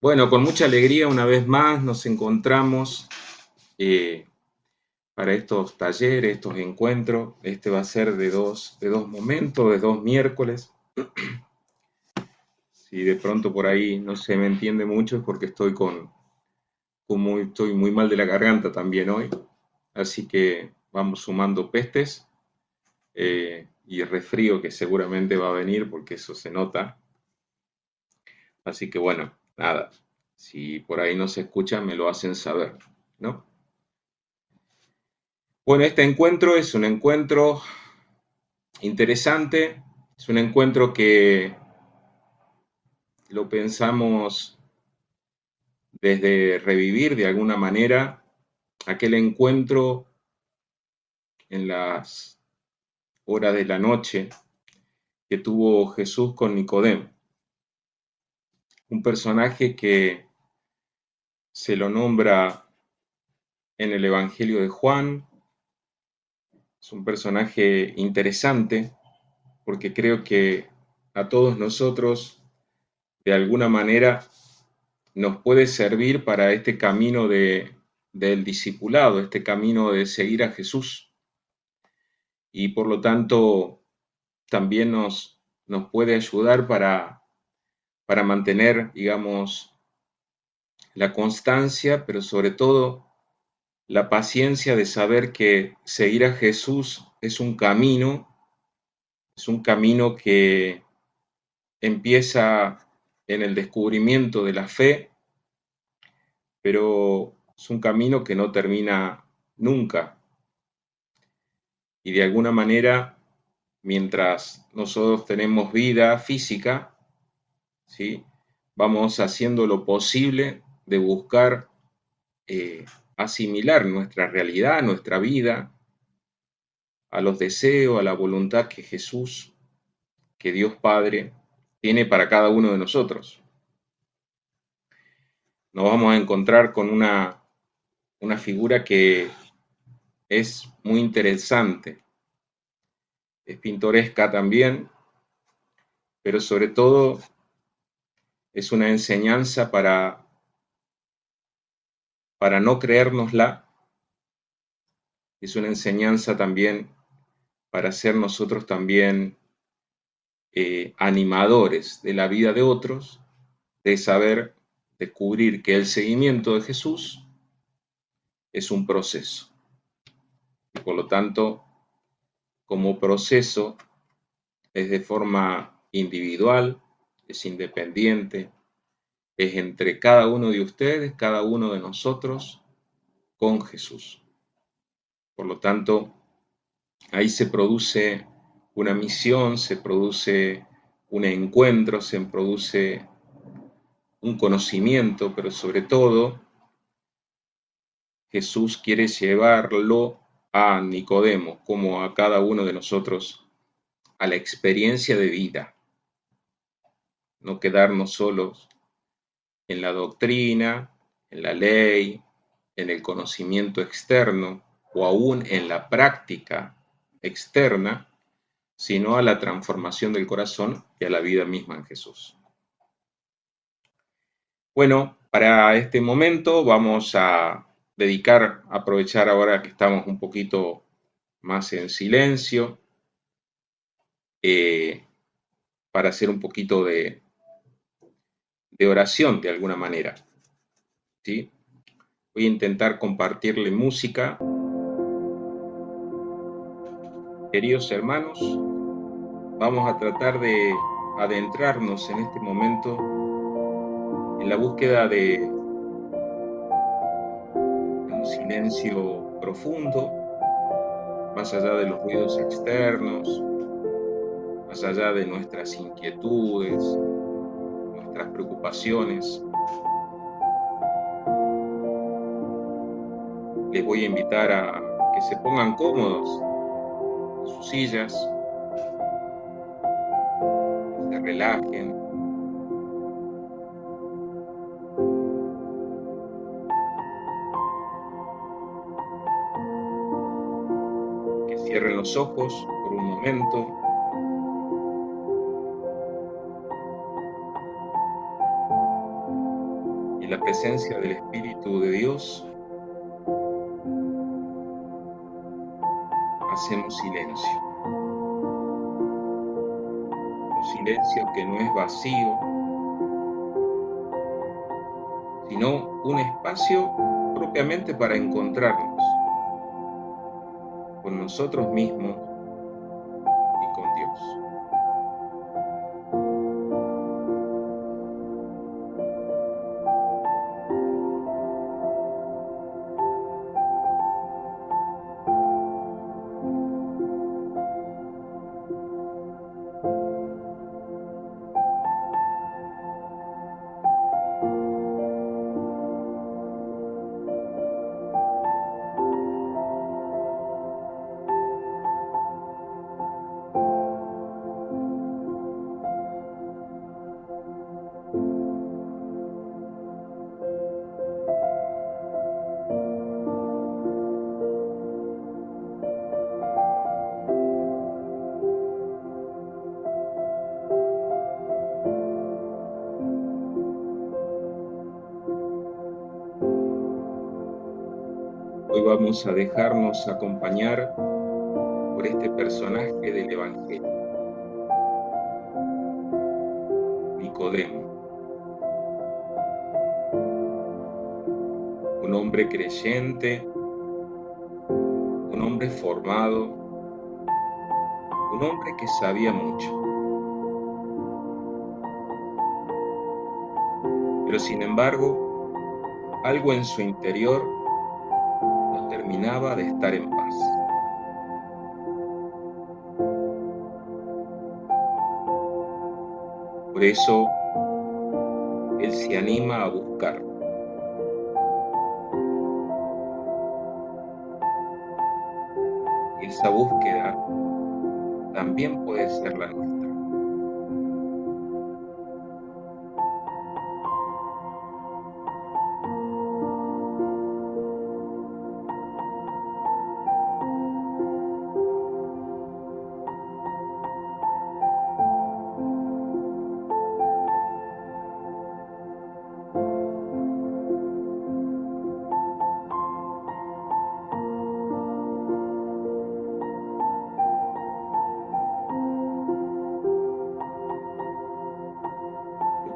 Bueno, con mucha alegría una vez más nos encontramos eh, para estos talleres, estos encuentros. Este va a ser de dos momentos, de dos miércoles. Si de pronto por ahí no se me entiende mucho es porque estoy muy mal de la garganta también hoy. Así que vamos sumando pestes y resfrío que seguramente va a venir porque eso se nota. Así que bueno, nada, si por ahí no se escucha me lo hacen saber, ¿no? Bueno, este encuentro es un encuentro interesante, es un encuentro que lo pensamos desde revivir de alguna manera aquel encuentro en las horas de la noche que tuvo Jesús con Nicodemo, un personaje que se lo nombra en el Evangelio de Juan. Es un personaje interesante porque creo que a todos nosotros de alguna manera nos puede servir para este camino del discipulado, este camino de seguir a Jesús. Y por lo tanto también nos puede ayudar para mantener, digamos, la constancia, pero sobre todo la paciencia de saber que seguir a Jesús es un camino que empieza en el descubrimiento de la fe, pero es un camino que no termina nunca. Y de alguna manera, mientras nosotros tenemos vida física, ¿sí? Vamos haciendo lo posible de buscar asimilar nuestra realidad, nuestra vida, a los deseos, a la voluntad que Jesús, que Dios Padre, tiene para cada uno de nosotros. Nos vamos a encontrar con una figura que es muy interesante, es pintoresca también, pero sobre todo es una enseñanza para no creérnosla, es una enseñanza también para ser nosotros también animadores de la vida de otros, de saber descubrir que el seguimiento de Jesús es un proceso y por lo tanto como proceso es de forma individual, es independiente, es entre cada uno de ustedes, cada uno de nosotros con Jesús. Por lo tanto, ahí se produce una misión, se produce un encuentro, se produce un conocimiento, pero sobre todo Jesús quiere llevarlo a Nicodemo, como a cada uno de nosotros, a la experiencia de vida, no quedarnos solos en la doctrina, en la ley, en el conocimiento externo o aún en la práctica externa, sino a la transformación del corazón y a la vida misma en Jesús. Bueno, para este momento vamos a aprovechar ahora que estamos un poquito más en silencio, eh, para hacer un poquito de oración de alguna manera, ¿sí? Voy a intentar compartirle música. Queridos hermanos, vamos a tratar de adentrarnos en este momento en la búsqueda de un silencio profundo, más allá de los ruidos externos, más allá de nuestras inquietudes, nuestras preocupaciones. Les voy a invitar a que se pongan cómodos en sus sillas, que se relajen, que cierren los ojos por un momento y la presencia del Espíritu de Dios, hacemos silencio. Un silencio que no es vacío, sino un espacio propiamente para encontrarnos con nosotros mismos y con Dios. Hoy vamos a dejarnos acompañar por este personaje del Evangelio, Nicodemo, un hombre creyente, un hombre formado, un hombre que sabía mucho, pero sin embargo, algo en su interior no terminaba de estar en paz. Por eso, él se anima a buscar. Y esa búsqueda también puede ser la nuestra.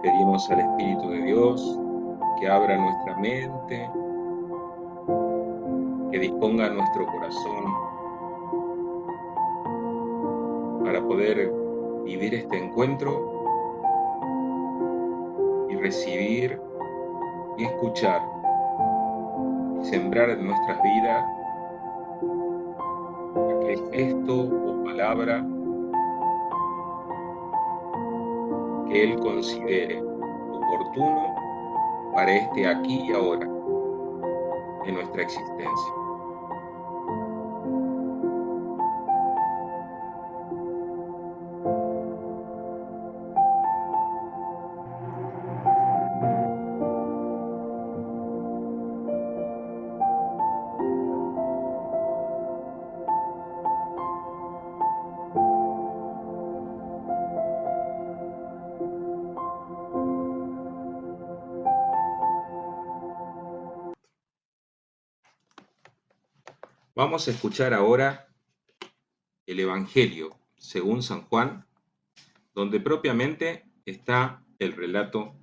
Le pedimos al Espíritu de Dios que abra nuestra mente, que disponga nuestro corazón para poder vivir este encuentro y recibir y escuchar y sembrar en nuestras vidas aquel gesto o palabra que Él considere oportuno para este aquí y ahora de nuestra existencia. Vamos a escuchar ahora el Evangelio según San Juan, donde propiamente está el relato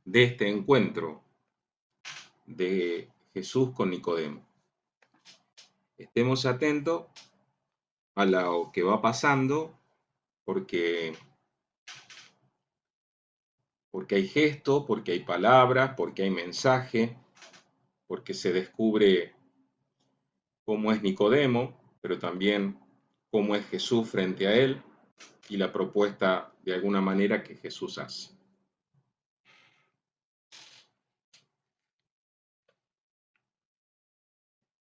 de este encuentro de Jesús con Nicodemo. Estemos atentos a lo que va pasando porque hay gesto, porque hay palabras, porque hay mensaje, porque se descubre cómo es Nicodemo, pero también cómo es Jesús frente a él y la propuesta de alguna manera que Jesús hace.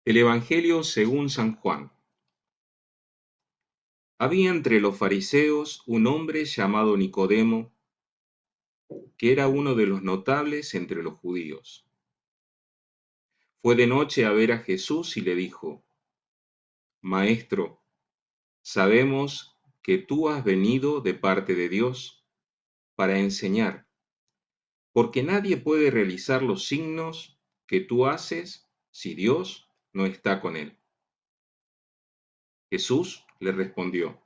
El Evangelio según San Juan. Había entre los fariseos un hombre llamado Nicodemo, que era uno de los notables entre los judíos. Fue de noche a ver a Jesús y le dijo: Maestro, sabemos que tú has venido de parte de Dios para enseñar, porque nadie puede realizar los signos que tú haces si Dios no está con él. Jesús le respondió,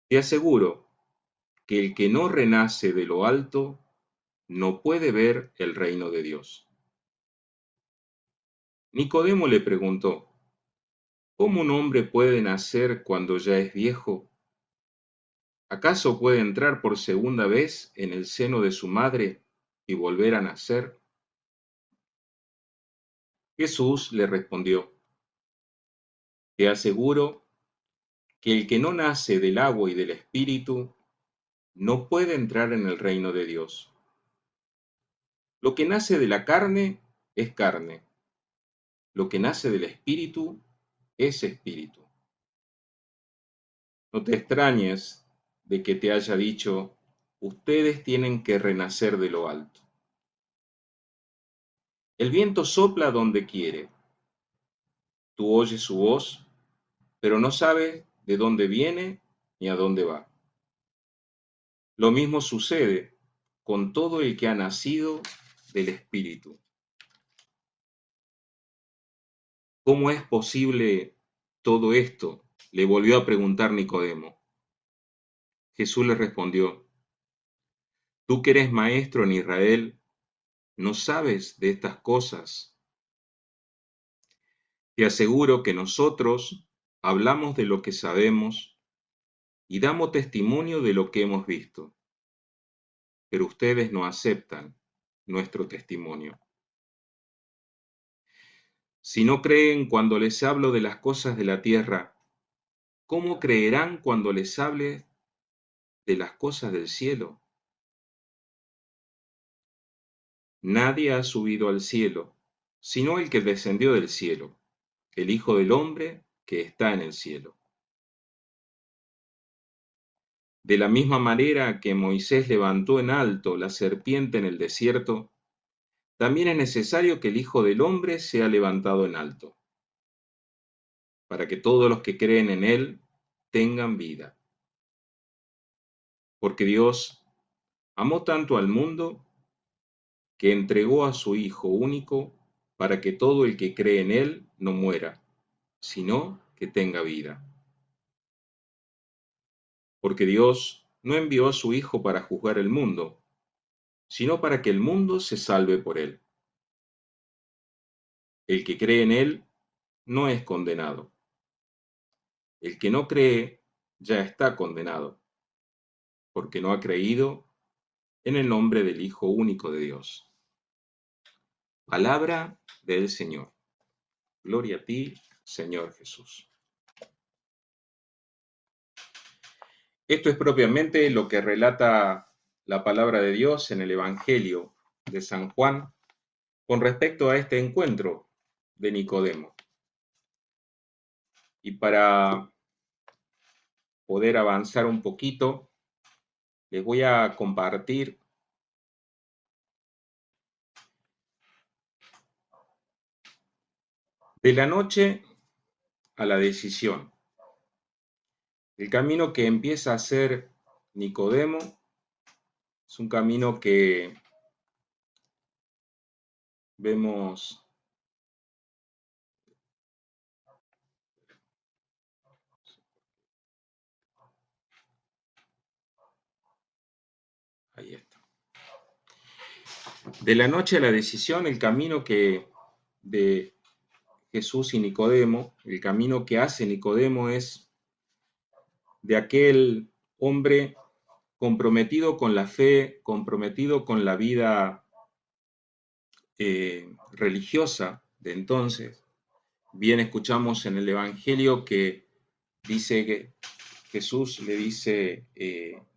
te aseguro que el que no renace de lo alto no puede ver el reino de Dios. Nicodemo le preguntó, ¿cómo un hombre puede nacer cuando ya es viejo? ¿Acaso puede entrar por segunda vez en el seno de su madre y volver a nacer? Jesús le respondió, te aseguro que el que no nace del agua y del espíritu no puede entrar en el reino de Dios. Lo que nace de la carne es carne, lo que nace del espíritu es espíritu. No te extrañes de que te haya dicho, ustedes tienen que renacer de lo alto. El viento sopla donde quiere, tú oyes su voz, pero no sabes de dónde viene ni a dónde va. Lo mismo sucede con todo el que ha nacido del espíritu. ¿Cómo es posible todo esto? Le volvió a preguntar Nicodemo. Jesús le respondió, tú que eres maestro en Israel, ¿no sabes de estas cosas? Te aseguro que nosotros hablamos de lo que sabemos y damos testimonio de lo que hemos visto, pero ustedes no aceptan nuestro testimonio. Si no creen cuando les hablo de las cosas de la tierra, ¿cómo creerán cuando les hable de las cosas del cielo? Nadie ha subido al cielo, sino el que descendió del cielo, el Hijo del Hombre que está en el cielo. De la misma manera que Moisés levantó en alto la serpiente en el desierto, también es necesario que el Hijo del Hombre sea levantado en alto, para que todos los que creen en él tengan vida. Porque Dios amó tanto al mundo que entregó a su Hijo único para que todo el que cree en él no muera, sino que tenga vida. Porque Dios no envió a su Hijo para juzgar el mundo, sino para que el mundo se salve por él. El que cree en él no es condenado. El que no cree ya está condenado, porque no ha creído en el nombre del Hijo único de Dios. Palabra del Señor. Gloria a ti, Señor Jesús. Esto es propiamente lo que relata la palabra de Dios en el Evangelio de San Juan con respecto a este encuentro de Nicodemo. Y para poder avanzar un poquito, les voy a compartir de la noche a la decisión. El camino que empieza a hacer Nicodemo es un camino que vemos ahí está. De la noche a la decisión, el camino que de Jesús y Nicodemo, el camino que hace Nicodemo es de aquel hombre comprometido con la fe, comprometido con la vida religiosa de entonces. Bien escuchamos en el Evangelio que dice que Jesús le dice,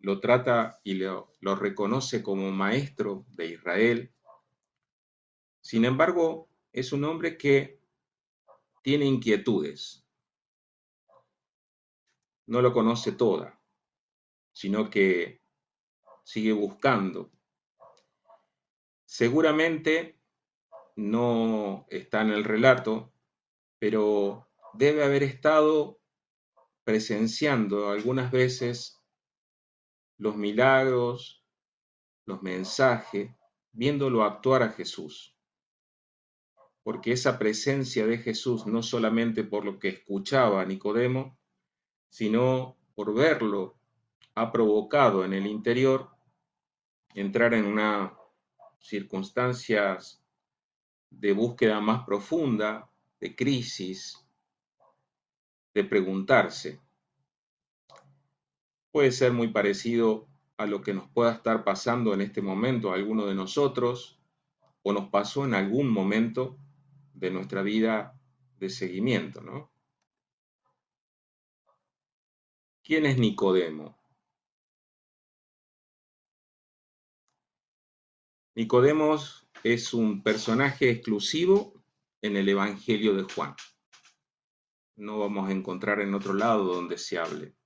lo trata y lo reconoce como maestro de Israel. Sin embargo, es un hombre que tiene inquietudes, no lo conoce toda, sino que sigue buscando. Seguramente no está en el relato, pero debe haber estado presenciando algunas veces los milagros los mensajes, viéndolo actuar a Jesús. Porque esa presencia de Jesús, no solamente por lo que escuchaba Nicodemo, sino por verlo, ha provocado en el interior entrar en unas circunstancias de búsqueda más profunda, de crisis, de preguntarse. Puede ser muy parecido a lo que nos pueda estar pasando en este momento a alguno de nosotros o nos pasó en algún momento de nuestra vida de seguimiento, ¿no? ¿Quién es Nicodemo? Nicodemos es un personaje exclusivo en el Evangelio de Juan. No vamos a encontrar en otro lado donde se hable.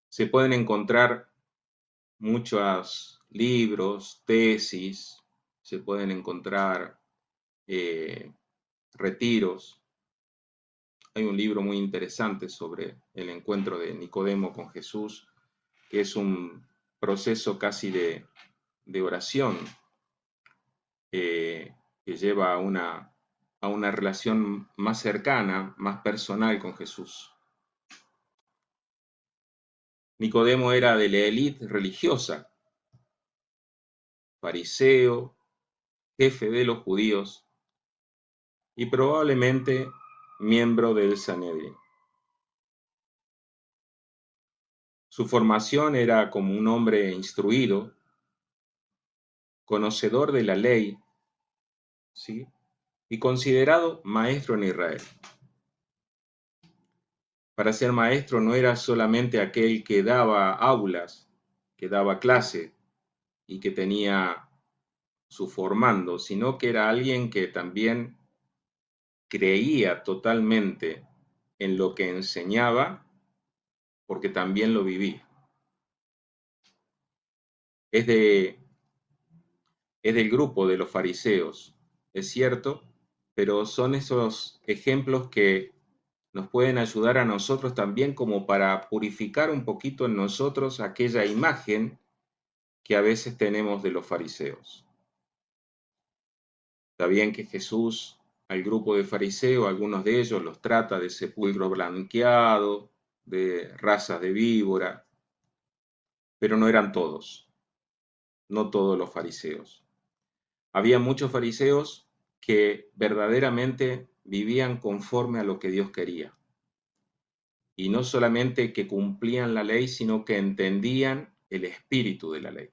Se pueden encontrar muchos libros, tesis, se pueden encontrar retiros. Hay un libro muy interesante sobre el encuentro de Nicodemo con Jesús, que es un proceso casi de oración que lleva a una relación más cercana, más personal con Jesús. Nicodemo era de la élite religiosa, fariseo, jefe de los judíos y probablemente miembro del Sanedrín. Su formación era como un hombre instruido, conocedor de la ley, ¿sí? Y considerado maestro en Israel. Para ser maestro no era solamente aquel que daba aulas, que daba clase y que tenía su formando, sino que era alguien que también creía totalmente en lo que enseñaba porque también lo vivía. Es, de, es del grupo de los fariseos, es cierto, pero son esos ejemplos que nos pueden ayudar a nosotros también como para purificar un poquito en nosotros aquella imagen que a veces tenemos de los fariseos. Está bien que Jesús al grupo de fariseos, algunos de ellos los trata de sepulcro blanqueado, de razas de víbora, pero no eran todos, no todos los fariseos. Había muchos fariseos que verdaderamente vivían conforme a lo que Dios quería. Y no solamente que cumplían la ley, sino que entendían el espíritu de la ley,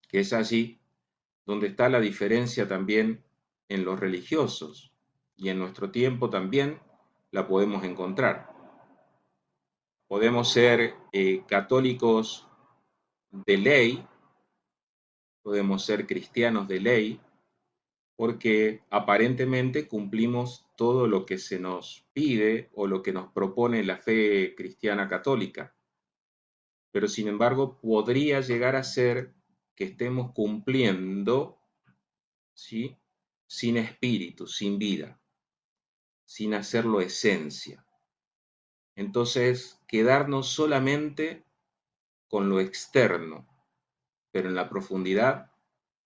que es allí donde está la diferencia también en los religiosos, y en nuestro tiempo también la podemos encontrar. Podemos ser católicos de ley, podemos ser cristianos de ley, porque aparentemente cumplimos todo lo que se nos pide o lo que nos propone la fe cristiana católica. Pero sin embargo podría llegar a ser que estemos cumpliendo, ¿sí?, sin espíritu, sin vida, sin hacerlo esencia. Entonces, quedarnos solamente con lo externo, pero en la profundidad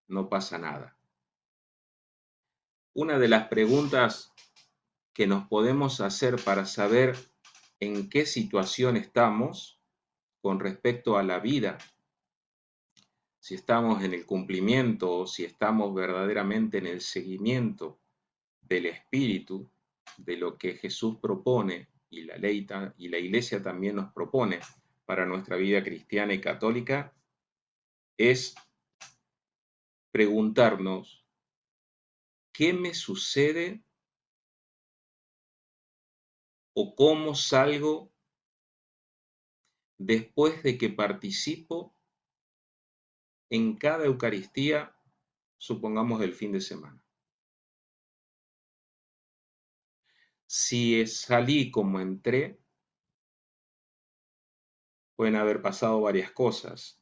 no pasa nada. Una de las preguntas que nos podemos hacer para saber en qué situación estamos con respecto a la vida, si estamos en el cumplimiento o si estamos verdaderamente en el seguimiento del Espíritu, de lo que Jesús propone y la ley y la Iglesia también nos propone para nuestra vida cristiana y católica, es preguntarnos, ¿qué me sucede o cómo salgo después de que participo en cada Eucaristía, supongamos del fin de semana? Si salí como entré, pueden haber pasado varias cosas,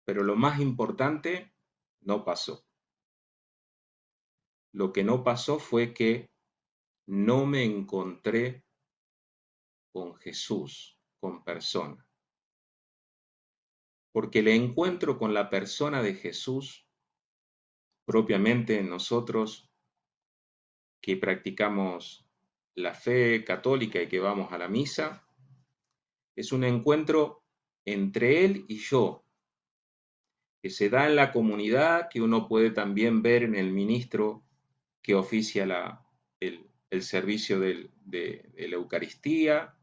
pero lo más importante no pasó. Lo que no pasó fue que no me encontré con Jesús, con persona. porque el encuentro con la persona de Jesús, propiamente nosotros que practicamos la fe católica y que vamos a la misa, es un encuentro entre Él y yo, que se da en la comunidad, que uno puede también ver en el ministro que oficia el servicio de la Eucaristía,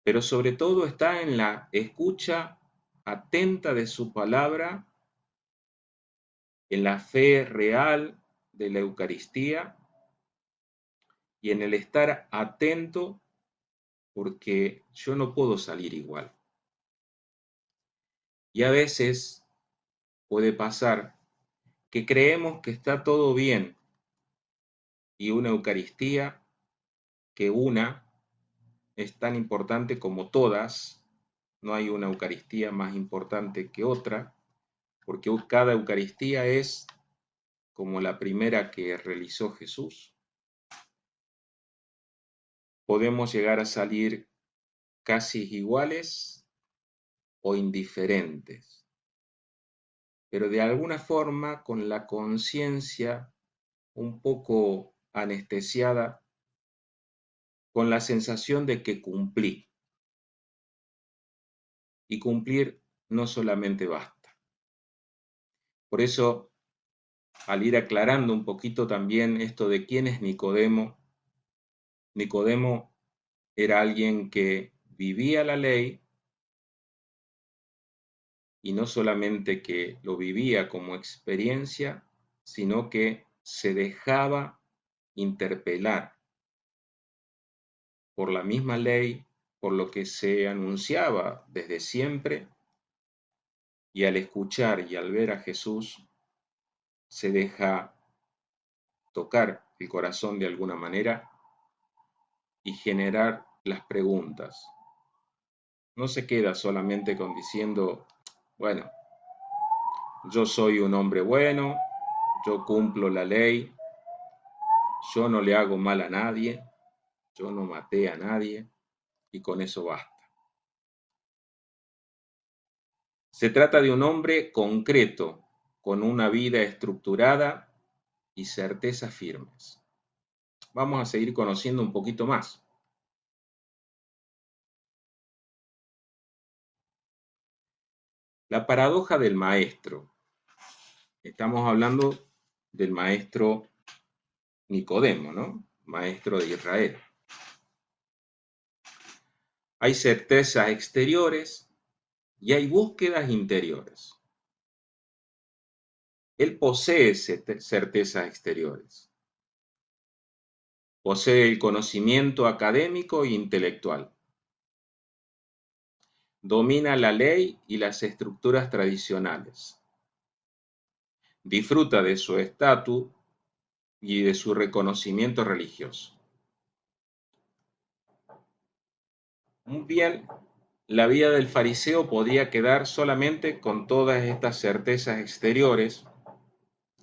pero sobre todo está en la escucha atenta de su palabra, en la fe real de la Eucaristía y en el estar atento porque yo no puedo salir igual. Y a veces puede pasar que creemos que está todo bien y una Eucaristía que una es tan importante como todas, no hay una Eucaristía más importante que otra, porque cada Eucaristía es como la primera que realizó Jesús. Podemos llegar a salir casi iguales o indiferentes, pero de alguna forma con la conciencia un poco anestesiada, con la sensación de que cumplí. Y cumplir no solamente basta. Por eso, al ir aclarando un poquito también esto de quién es Nicodemo, Nicodemo era alguien que vivía la ley y no solamente que lo vivía como experiencia, sino que se dejaba interpelar por la misma ley, por lo que se anunciaba desde siempre, y al escuchar y al ver a Jesús, se deja tocar el corazón de alguna manera y generar las preguntas. No se queda solamente con diciendo, bueno, yo soy un hombre bueno, yo cumplo la ley, yo no le hago mal a nadie, yo no maté a nadie y con eso basta. Se trata de un hombre concreto, con una vida estructurada y certezas firmes. Vamos a seguir conociendo un poquito más. La paradoja del maestro. Estamos hablando del maestro Nicodemo, ¿no? Maestro de Israel. Hay certezas exteriores y hay búsquedas interiores. Él posee certezas exteriores. Posee el conocimiento académico e intelectual. Domina la ley y las estructuras tradicionales. Disfruta de su estatus y de su reconocimiento religioso. Muy bien, la vida del fariseo podía quedar solamente con todas estas certezas exteriores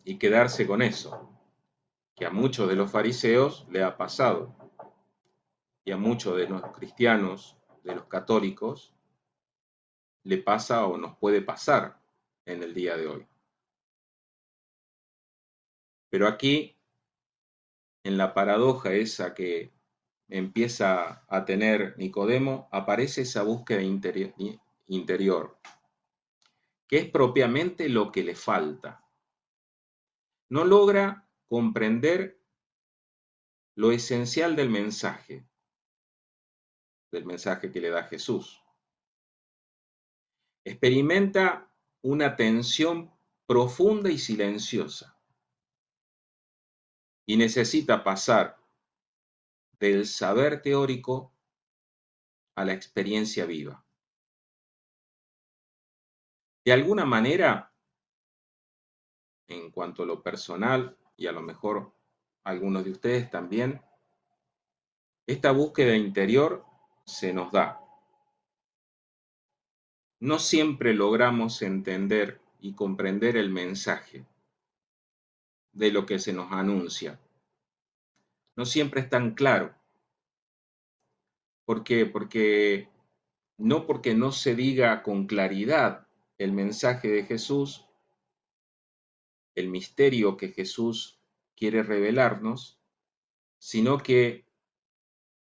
y quedarse con eso, que a muchos de los fariseos le ha pasado y a muchos de los cristianos, de los católicos, le pasa o nos puede pasar en el día de hoy. Pero aquí, en la paradoja esa que empieza a tener Nicodemo, aparece esa búsqueda interior, que es propiamente lo que le falta. No logra comprender lo esencial del mensaje que le da Jesús. Experimenta una tensión profunda y silenciosa y necesita pasar del saber teórico a la experiencia viva. De alguna manera, en cuanto a lo personal, y a lo mejor algunos de ustedes también, esta búsqueda interior se nos da. No siempre logramos entender y comprender el mensaje de lo que se nos anuncia. No siempre es tan claro. ¿Por qué? Porque no se diga con claridad el mensaje de Jesús, el misterio que Jesús quiere revelarnos, sino que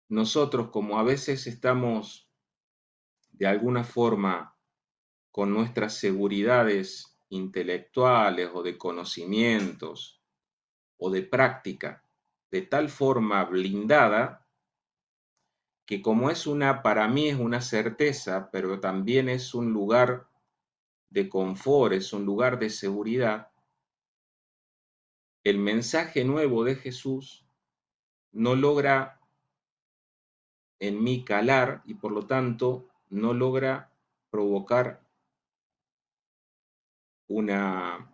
nosotros, como a veces estamos de alguna forma con nuestras seguridades intelectuales o de conocimientos o de práctica, de tal forma blindada, que como es para mí es una certeza, pero también es un lugar de confort, es un lugar de seguridad, el mensaje nuevo de Jesús no logra en mí calar y por lo tanto no logra provocar una,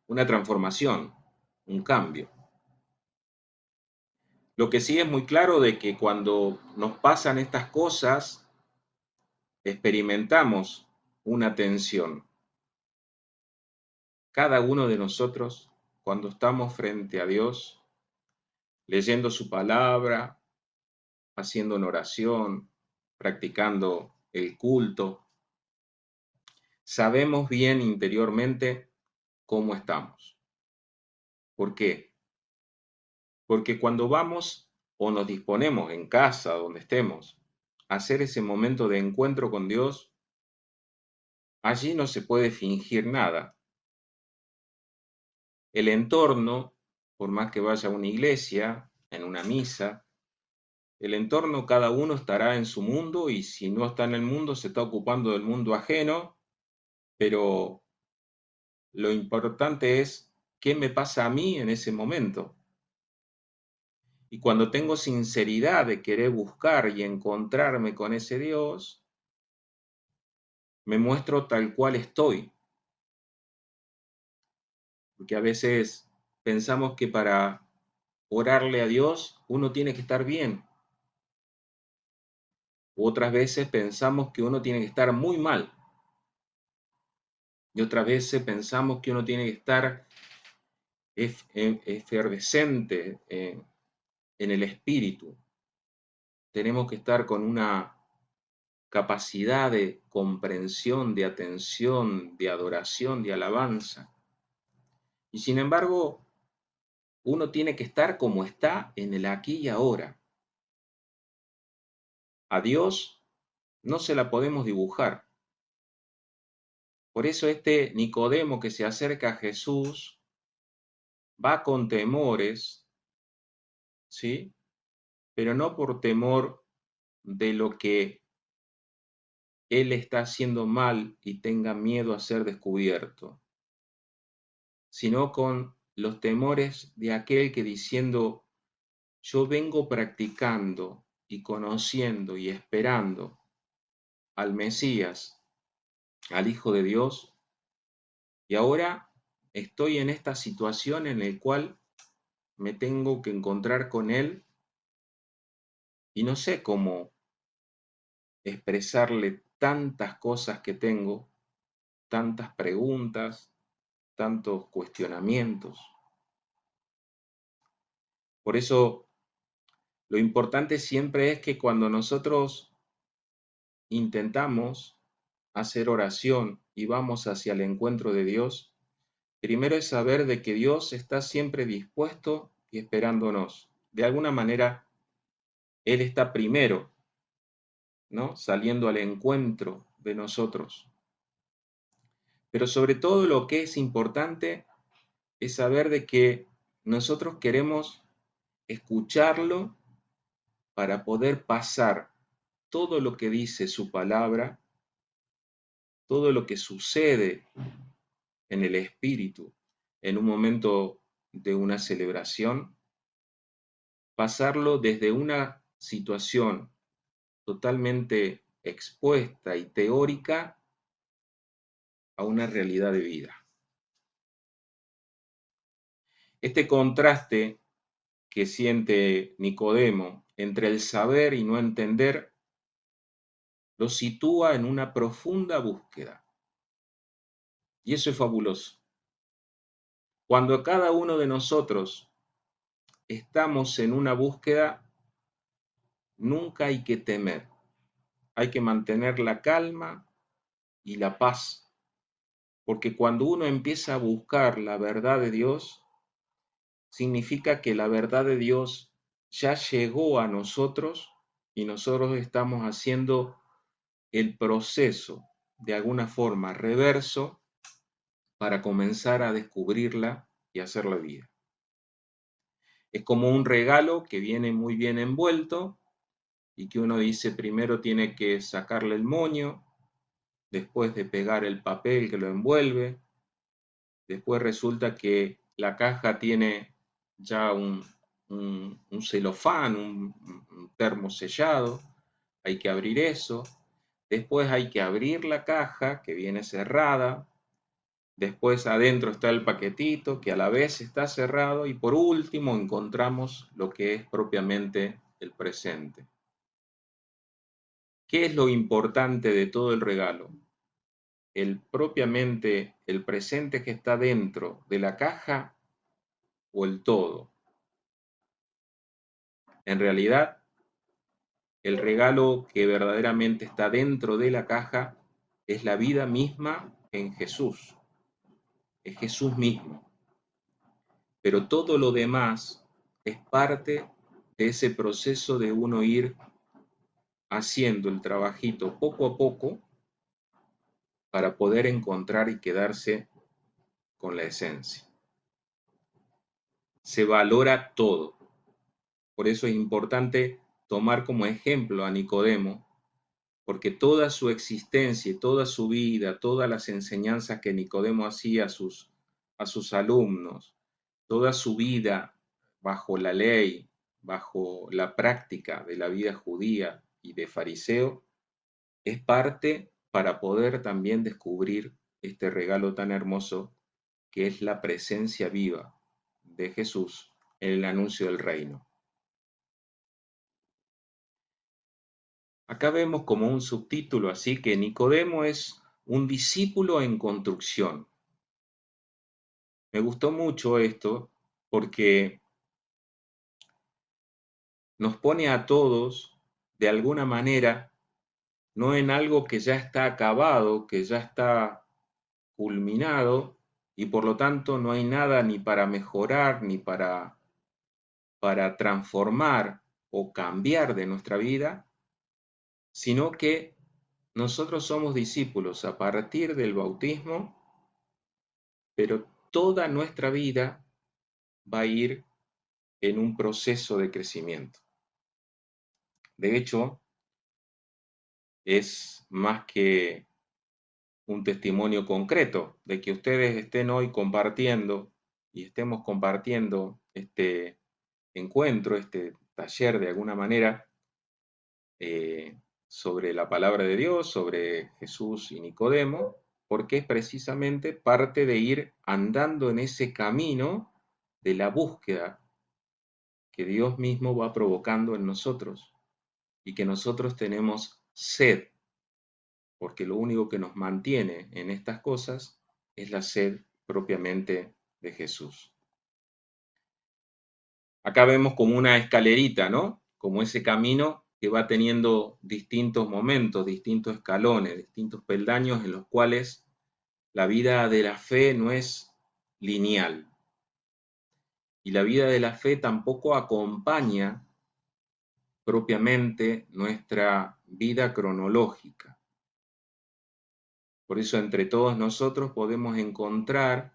una transformación, un cambio. Lo que sí es muy claro de que cuando nos pasan estas cosas, experimentamos una tensión. Cada uno de nosotros, cuando estamos frente a Dios, leyendo su palabra, haciendo una oración, practicando el culto, sabemos bien interiormente cómo estamos. ¿Por qué? Porque cuando vamos o nos disponemos en casa, donde estemos, a hacer ese momento de encuentro con Dios, allí no se puede fingir nada. El entorno, por más que vaya a una iglesia, en una misa, el entorno cada uno estará en su mundo y si no está en el mundo se está ocupando del mundo ajeno, pero lo importante es qué me pasa a mí en ese momento. Y cuando tengo sinceridad de querer buscar y encontrarme con ese Dios, me muestro tal cual estoy. Porque a veces pensamos que para orarle a Dios uno tiene que estar bien. U otras veces pensamos que uno tiene que estar muy mal. Y otras veces pensamos que uno tiene que estar efervescente en el espíritu. Tenemos que estar con una capacidad de comprensión, de atención, de adoración, de alabanza. Y sin embargo, uno tiene que estar como está en el aquí y ahora. A Dios no se la podemos dibujar. Por eso este Nicodemo que se acerca a Jesús va con temores, ¿sí? Pero no por temor de lo que él está haciendo mal y tenga miedo a ser descubierto, sino con los temores de aquel que diciendo, yo vengo practicando y conociendo y esperando al Mesías, al Hijo de Dios, y ahora estoy en esta situación en la cual me tengo que encontrar con Él y no sé cómo expresarle tantas cosas que tengo, tantas preguntas, tantos cuestionamientos. Por eso lo importante siempre es que cuando nosotros intentamos hacer oración y vamos hacia el encuentro de Dios, primero es saber de que Dios está siempre dispuesto y esperándonos. De alguna manera, Él está primero, ¿no? Saliendo al encuentro de nosotros. Pero sobre todo lo que es importante es saber de que nosotros queremos escucharlo para poder pasar todo lo que dice su palabra, todo lo que sucede en el espíritu en un momento de una celebración, pasarlo desde una situación totalmente expuesta y teórica a una realidad de vida. Este contraste que siente Nicodemo entre el saber y no entender lo sitúa en una profunda búsqueda. Y eso es fabuloso. Cuando cada uno de nosotros estamos en una búsqueda, nunca hay que temer. Hay que mantener la calma, y la paz. Porque cuando uno empieza a buscar la verdad de Dios, significa que la verdad de Dios ya llegó a nosotros y nosotros estamos haciendo el proceso de alguna forma reverso para comenzar a descubrirla y hacerla vida. Es como un regalo que viene muy bien envuelto y que uno dice primero tiene que sacarle el moño, después de pegar el papel que lo envuelve, después resulta que la caja tiene ya un celofán, un termo sellado, hay que abrir eso, después hay que abrir la caja que viene cerrada, después adentro está el paquetito que a la vez está cerrado y por último encontramos lo que es propiamente el presente. ¿Qué es lo importante de todo el regalo? Propiamente el presente que está dentro de la caja o el todo. En realidad, el regalo que verdaderamente está dentro de la caja es la vida misma en Jesús. Es Jesús mismo. Pero todo lo demás es parte de ese proceso de uno ir haciendo el trabajito poco a poco para poder encontrar y quedarse con la esencia. Se valora todo. Por eso es importante tomar como ejemplo a Nicodemo, porque toda su existencia y toda su vida, todas las enseñanzas que Nicodemo hacía a sus alumnos, toda su vida bajo la ley, bajo la práctica de la vida judía y de fariseo, es parte para poder también descubrir este regalo tan hermoso que es la presencia viva de Jesús en el anuncio del reino. Acá vemos como un subtítulo así que Nicodemo es un discípulo en construcción. Me gustó mucho esto porque nos pone a todos de alguna manera no en algo que ya está acabado, que ya está culminado y por lo tanto no hay nada ni para mejorar ni para transformar o cambiar de nuestra vida, sino que nosotros somos discípulos a partir del bautismo, pero toda nuestra vida va a ir en un proceso de crecimiento. De hecho, es más que un testimonio concreto de que ustedes estén hoy compartiendo y estemos compartiendo este encuentro, este taller de alguna manera, sobre la palabra de Dios, sobre Jesús y Nicodemo, porque es precisamente parte de ir andando en ese camino de la búsqueda que Dios mismo va provocando en nosotros y que nosotros tenemos sed, porque lo único que nos mantiene en estas cosas es la sed propiamente de Jesús. Acá vemos como una escalerita, ¿no? Como ese camino que va teniendo distintos momentos, distintos escalones, distintos peldaños en los cuales la vida de la fe no es lineal. Y la vida de la fe tampoco acompaña propiamente nuestra vida cronológica. Por eso entre todos nosotros podemos encontrar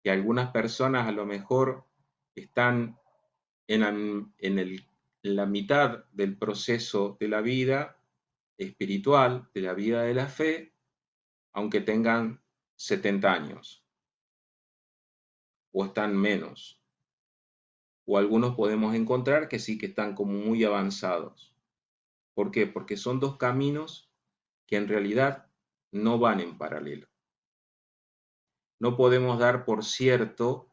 que algunas personas a lo mejor están en la mitad del proceso de la vida espiritual, de la vida de la fe, aunque tengan 70 años, o están menos. O algunos podemos encontrar que sí que están como muy avanzados. ¿Por qué? Porque son dos caminos que en realidad no van en paralelo. No podemos dar por cierto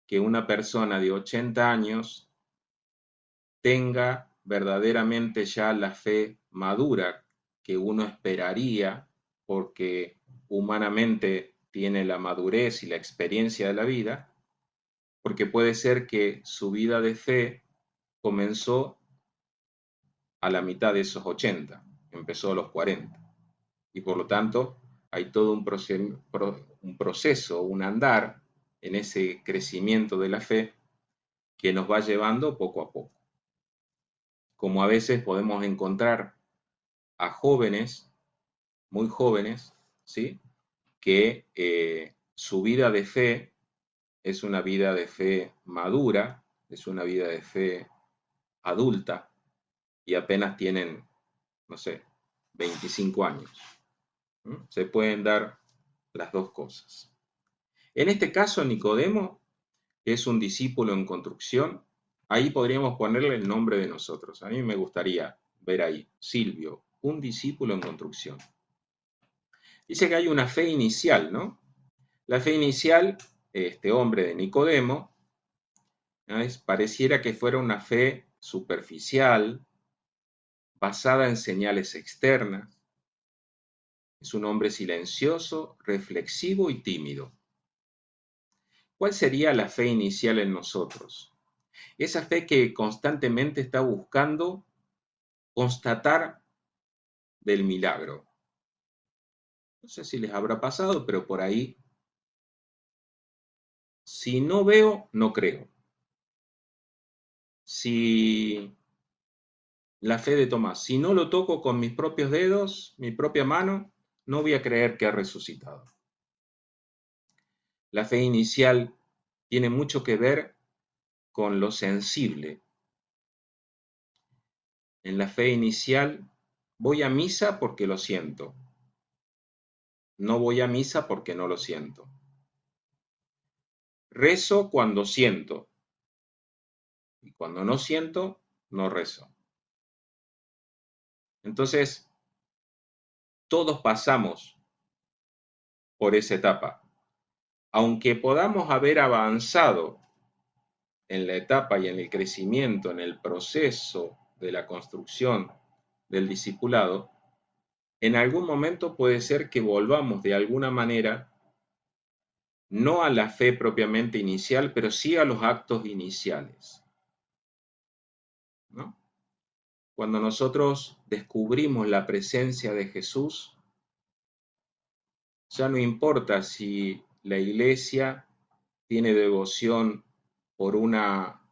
que una persona de 80 años tenga verdaderamente ya la fe madura que uno esperaría porque humanamente tiene la madurez y la experiencia de la vida, porque puede ser que su vida de fe comenzó a la mitad de esos 80, empezó a los 40. Y por lo tanto, hay todo un proceso, un andar en ese crecimiento de la fe que nos va llevando poco a poco. Como a veces podemos encontrar a jóvenes, muy jóvenes, ¿sí? Que su vida de fe es una vida de fe madura, es una vida de fe adulta y apenas tienen, no sé, 25 años. ¿Mm? Se pueden dar las dos cosas. En este caso, Nicodemo, que es un discípulo en construcción, ahí podríamos ponerle el nombre de nosotros. A mí me gustaría ver ahí, Silvio, un discípulo en construcción. Dice que hay una fe inicial, ¿no? La fe inicial, este hombre de Nicodemo, ¿no? Pareciera que fuera una fe superficial, basada en señales externas. Es un hombre silencioso, reflexivo y tímido. ¿Cuál sería la fe inicial en nosotros? Esa fe que constantemente está buscando constatar del milagro. No sé si les habrá pasado, pero por ahí, si no veo, no creo. Si la fe de Tomás, si no lo toco con mis propios dedos, mi propia mano, no voy a creer que ha resucitado. La fe inicial tiene mucho que ver con lo sensible. En la fe inicial voy a misa porque lo siento. No voy a misa porque no lo siento. Rezo cuando siento. Y cuando no siento, no rezo. Entonces, todos pasamos por esa etapa. Aunque podamos haber avanzado en la etapa y en el crecimiento, en el proceso de la construcción del discipulado, en algún momento puede ser que volvamos de alguna manera, no a la fe propiamente inicial, pero sí a los actos iniciales, ¿no? Cuando nosotros descubrimos la presencia de Jesús, ya no importa si la iglesia tiene devoción por una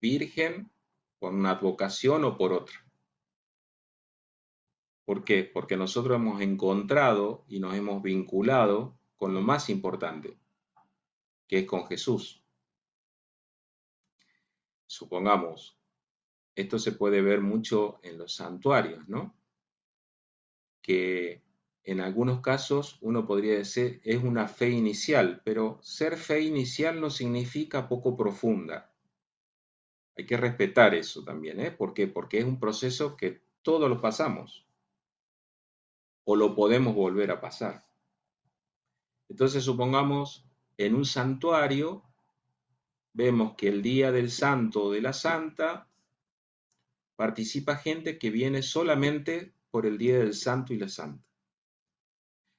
virgen, por una advocación o por otra. ¿Por qué? Porque nosotros hemos encontrado y nos hemos vinculado con lo más importante, que es con Jesús. Supongamos, esto se puede ver mucho en los santuarios, ¿no? Que en algunos casos uno podría decir es una fe inicial, pero ser fe inicial no significa poco profunda. Hay que respetar eso también, ¿eh? ¿Por qué? Porque es un proceso que todos lo pasamos o lo podemos volver a pasar. Entonces, supongamos, en un santuario vemos que el día del santo o de la santa participa gente que viene solamente por el día del santo y la santa.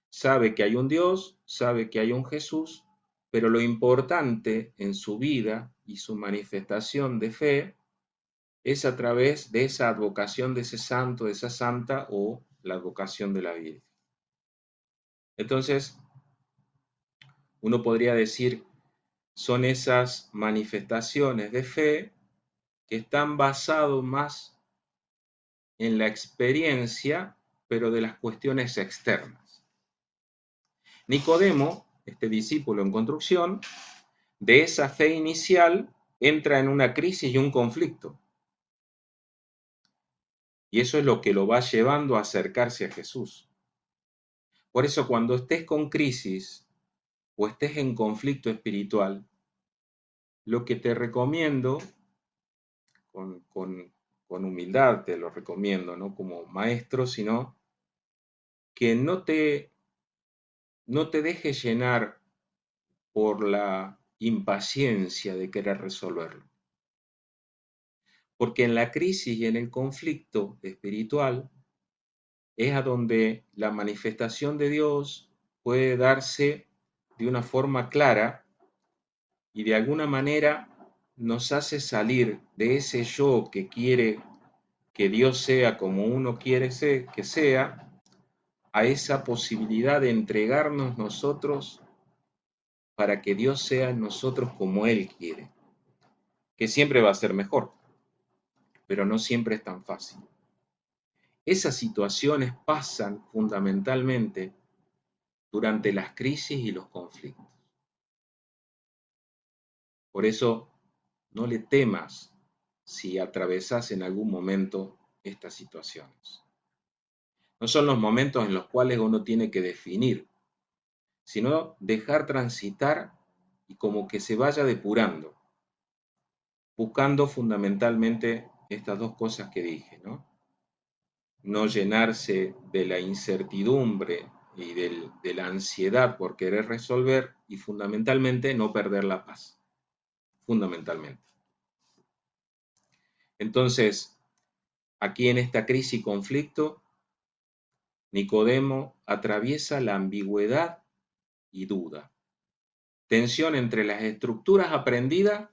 Sabe que hay un Dios, sabe que hay un Jesús, pero lo importante en su vida y su manifestación de fe es a través de esa advocación de ese santo, de esa santa o la advocación de la Virgen. Entonces, uno podría decir, son esas manifestaciones de fe que están basadas más en la experiencia, pero de las cuestiones externas. Nicodemo, este discípulo en construcción, de esa fe inicial entra en una crisis y un conflicto. Y eso es lo que lo va llevando a acercarse a Jesús. Por eso cuando estés con crisis o estés en conflicto espiritual, lo que te recomiendo, con humildad te lo recomiendo, no como maestro, sino que no te dejes llenar por la impaciencia de querer resolverlo. Porque en la crisis y en el conflicto espiritual es a donde la manifestación de Dios puede darse de una forma clara y de alguna manera nos hace salir de ese yo que quiere que Dios sea como uno quiere que sea, a esa posibilidad de entregarnos nosotros para que Dios sea en nosotros como Él quiere, que siempre va a ser mejor, pero no siempre es tan fácil. Esas situaciones pasan fundamentalmente durante las crisis y los conflictos. Por eso, no le temas si atravesás en algún momento estas situaciones. No son los momentos en los cuales uno tiene que definir, sino dejar transitar y como que se vaya depurando, buscando fundamentalmente estas dos cosas que dije, ¿no? No llenarse de la incertidumbre y de la ansiedad por querer resolver y fundamentalmente no perder la paz, fundamentalmente. Entonces, aquí en esta crisis y conflicto, Nicodemo atraviesa la ambigüedad y duda, tensión entre las estructuras aprendidas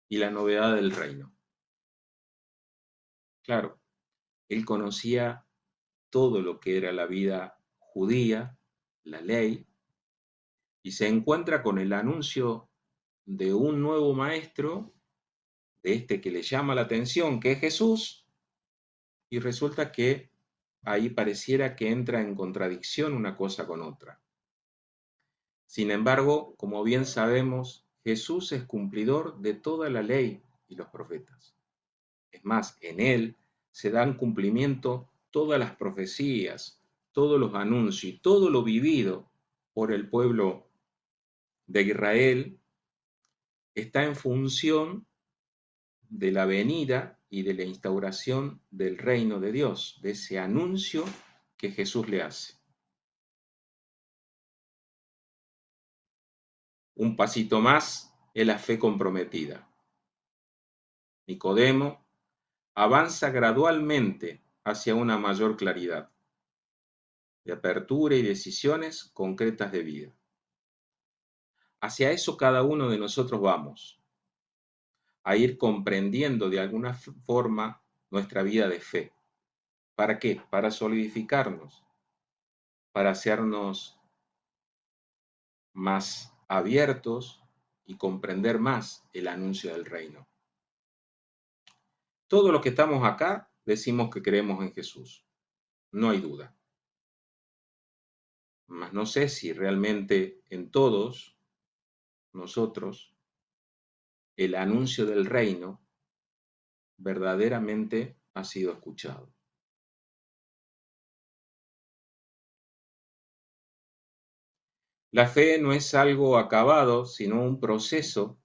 y la novedad del reino. Claro, él conocía todo lo que era la vida judía, la ley, y se encuentra con el anuncio de un nuevo maestro, de este que le llama la atención, que es Jesús, y resulta que ahí pareciera que entra en contradicción una cosa con otra. Sin embargo, como bien sabemos, Jesús es cumplidor de toda la ley y los profetas. Es más, en él se dan cumplimiento todas las profecías, todos los anuncios y todo lo vivido por el pueblo de Israel está en función de la venida y de la instauración del reino de Dios, de ese anuncio que Jesús le hace. Un pasito más es la fe comprometida. Nicodemo avanza gradualmente hacia una mayor claridad de apertura y decisiones concretas de vida. Hacia eso cada uno de nosotros vamos, a ir comprendiendo de alguna forma nuestra vida de fe. ¿Para qué? Para solidificarnos, para hacernos más abiertos y comprender más el anuncio del reino. Todos los que estamos acá decimos que creemos en Jesús, no hay duda. Mas no sé si realmente en todos nosotros el anuncio del reino verdaderamente ha sido escuchado. La fe no es algo acabado, sino un proceso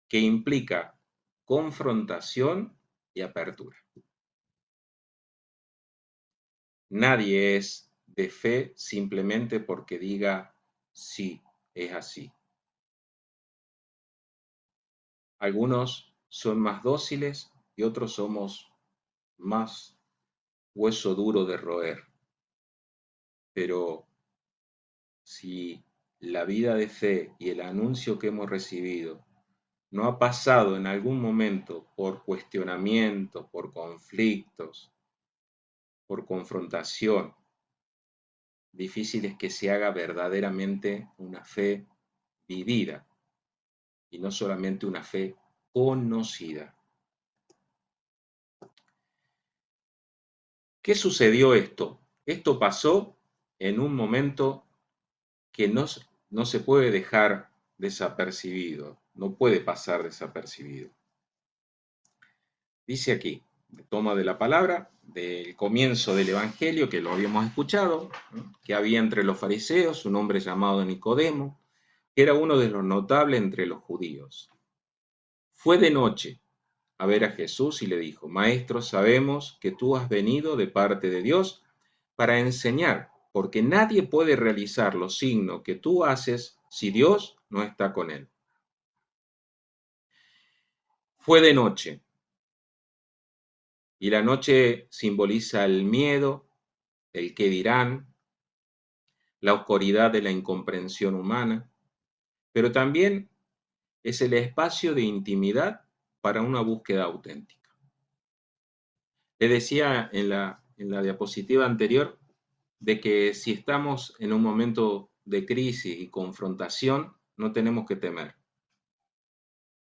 que implica confrontación y apertura. Nadie es de fe simplemente porque diga sí, es así. Algunos son más dóciles y otros somos más hueso duro de roer. Pero si la vida de fe y el anuncio que hemos recibido no ha pasado en algún momento por cuestionamientos, por conflictos, por confrontación, difícil es que se haga verdaderamente una fe vivida y no solamente una fe conocida. ¿Qué sucedió esto? Esto pasó en un momento que no se puede dejar desapercibido, no puede pasar desapercibido. Dice aquí, toma de la palabra, del comienzo del Evangelio, que lo habíamos escuchado, ¿no? Que había entre los fariseos un hombre llamado Nicodemo, que era uno de los notables entre los judíos. Fue de noche a ver a Jesús y le dijo, Maestro, sabemos que tú has venido de parte de Dios para enseñar, porque nadie puede realizar los signos que tú haces si Dios no está con él. Fue de noche, y la noche simboliza el miedo, el qué dirán, la oscuridad de la incomprensión humana, pero también es el espacio de intimidad para una búsqueda auténtica. Le decía en la diapositiva anterior de que si estamos en un momento de crisis y confrontación, no tenemos que temer.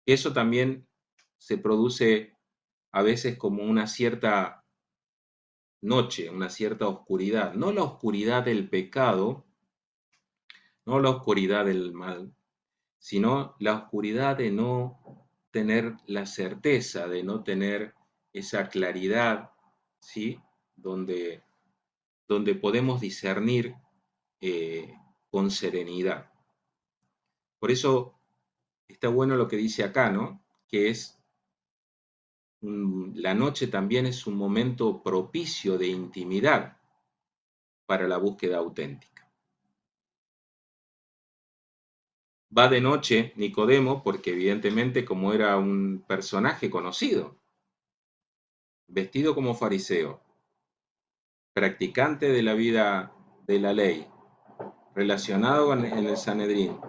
Eso también se produce a veces como una cierta noche, una cierta oscuridad, no la oscuridad del pecado, no la oscuridad del mal, sino la oscuridad de no tener la certeza, de no tener esa claridad, ¿sí? Donde, donde podemos discernir con serenidad. Por eso está bueno lo que dice acá, ¿no? Que es la noche también es un momento propicio de intimidad para la búsqueda auténtica. Va de noche Nicodemo porque evidentemente como era un personaje conocido, vestido como fariseo, practicante de la vida de la ley, relacionado en el Sanedrín,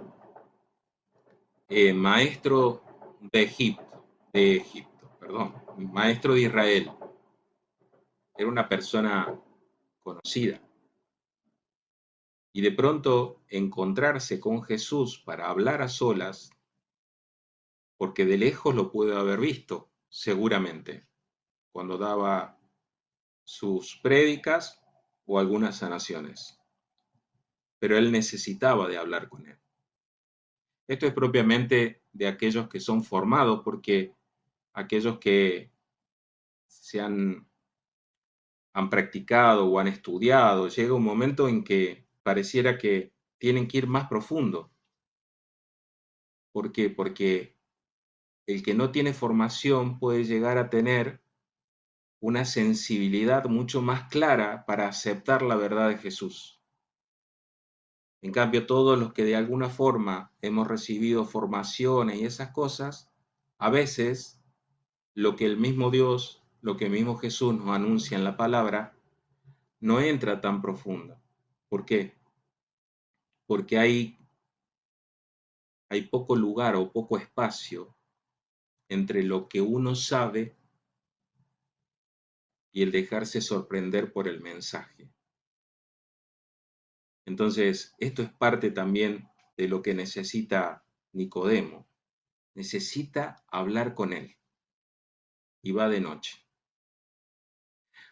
maestro de Egipto, perdón, maestro de Israel, era una persona conocida. Y de pronto encontrarse con Jesús para hablar a solas, porque de lejos lo puede haber visto, seguramente, cuando daba sus prédicas o algunas sanaciones. Pero él necesitaba de hablar con él. Esto es propiamente de aquellos que son formados, porque aquellos que se han practicado o han estudiado, llega un momento en que pareciera que tienen que ir más profundo. ¿Por qué? Porque el que no tiene formación puede llegar a tener una sensibilidad mucho más clara para aceptar la verdad de Jesús. En cambio, todos los que de alguna forma hemos recibido formaciones y esas cosas, a veces lo que el mismo Dios, lo que el mismo Jesús nos anuncia en la palabra, no entra tan profundo. ¿Por qué? Porque hay poco lugar o poco espacio entre lo que uno sabe y el dejarse sorprender por el mensaje. Entonces, esto es parte también de lo que necesita Nicodemo. Necesita hablar con él y va de noche.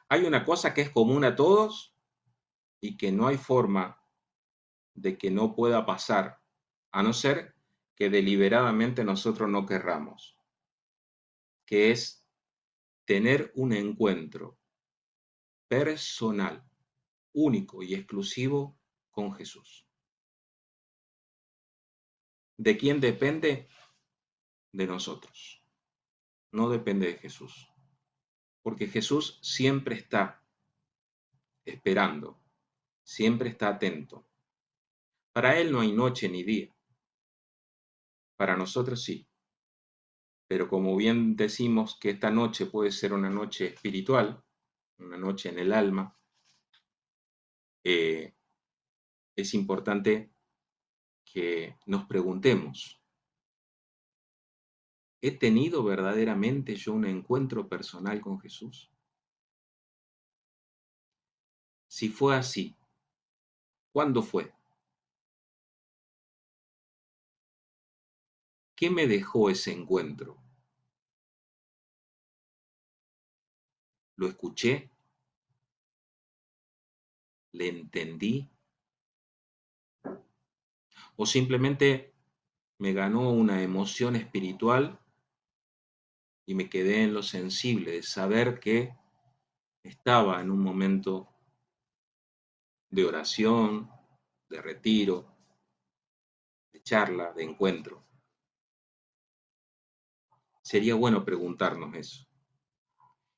Hay una cosa que es común a todos y que no hay forma de que no pueda pasar, a no ser que deliberadamente nosotros no querramos, que es tener un encuentro personal, único y exclusivo con Jesús. ¿De quién depende? De nosotros. No depende de Jesús. Porque Jesús siempre está esperando, siempre está atento. Para Él no hay noche ni día. Para nosotros sí. Pero como bien decimos que esta noche puede ser una noche espiritual, una noche en el alma, eh, es importante que nos preguntemos, ¿he tenido verdaderamente yo un encuentro personal con Jesús? Si fue así, ¿cuándo fue? ¿Qué me dejó ese encuentro? ¿Lo escuché? ¿Le entendí? ¿O simplemente me ganó una emoción espiritual y me quedé en lo sensible de saber que estaba en un momento de oración, de retiro, de charla, de encuentro? Sería bueno preguntarnos eso.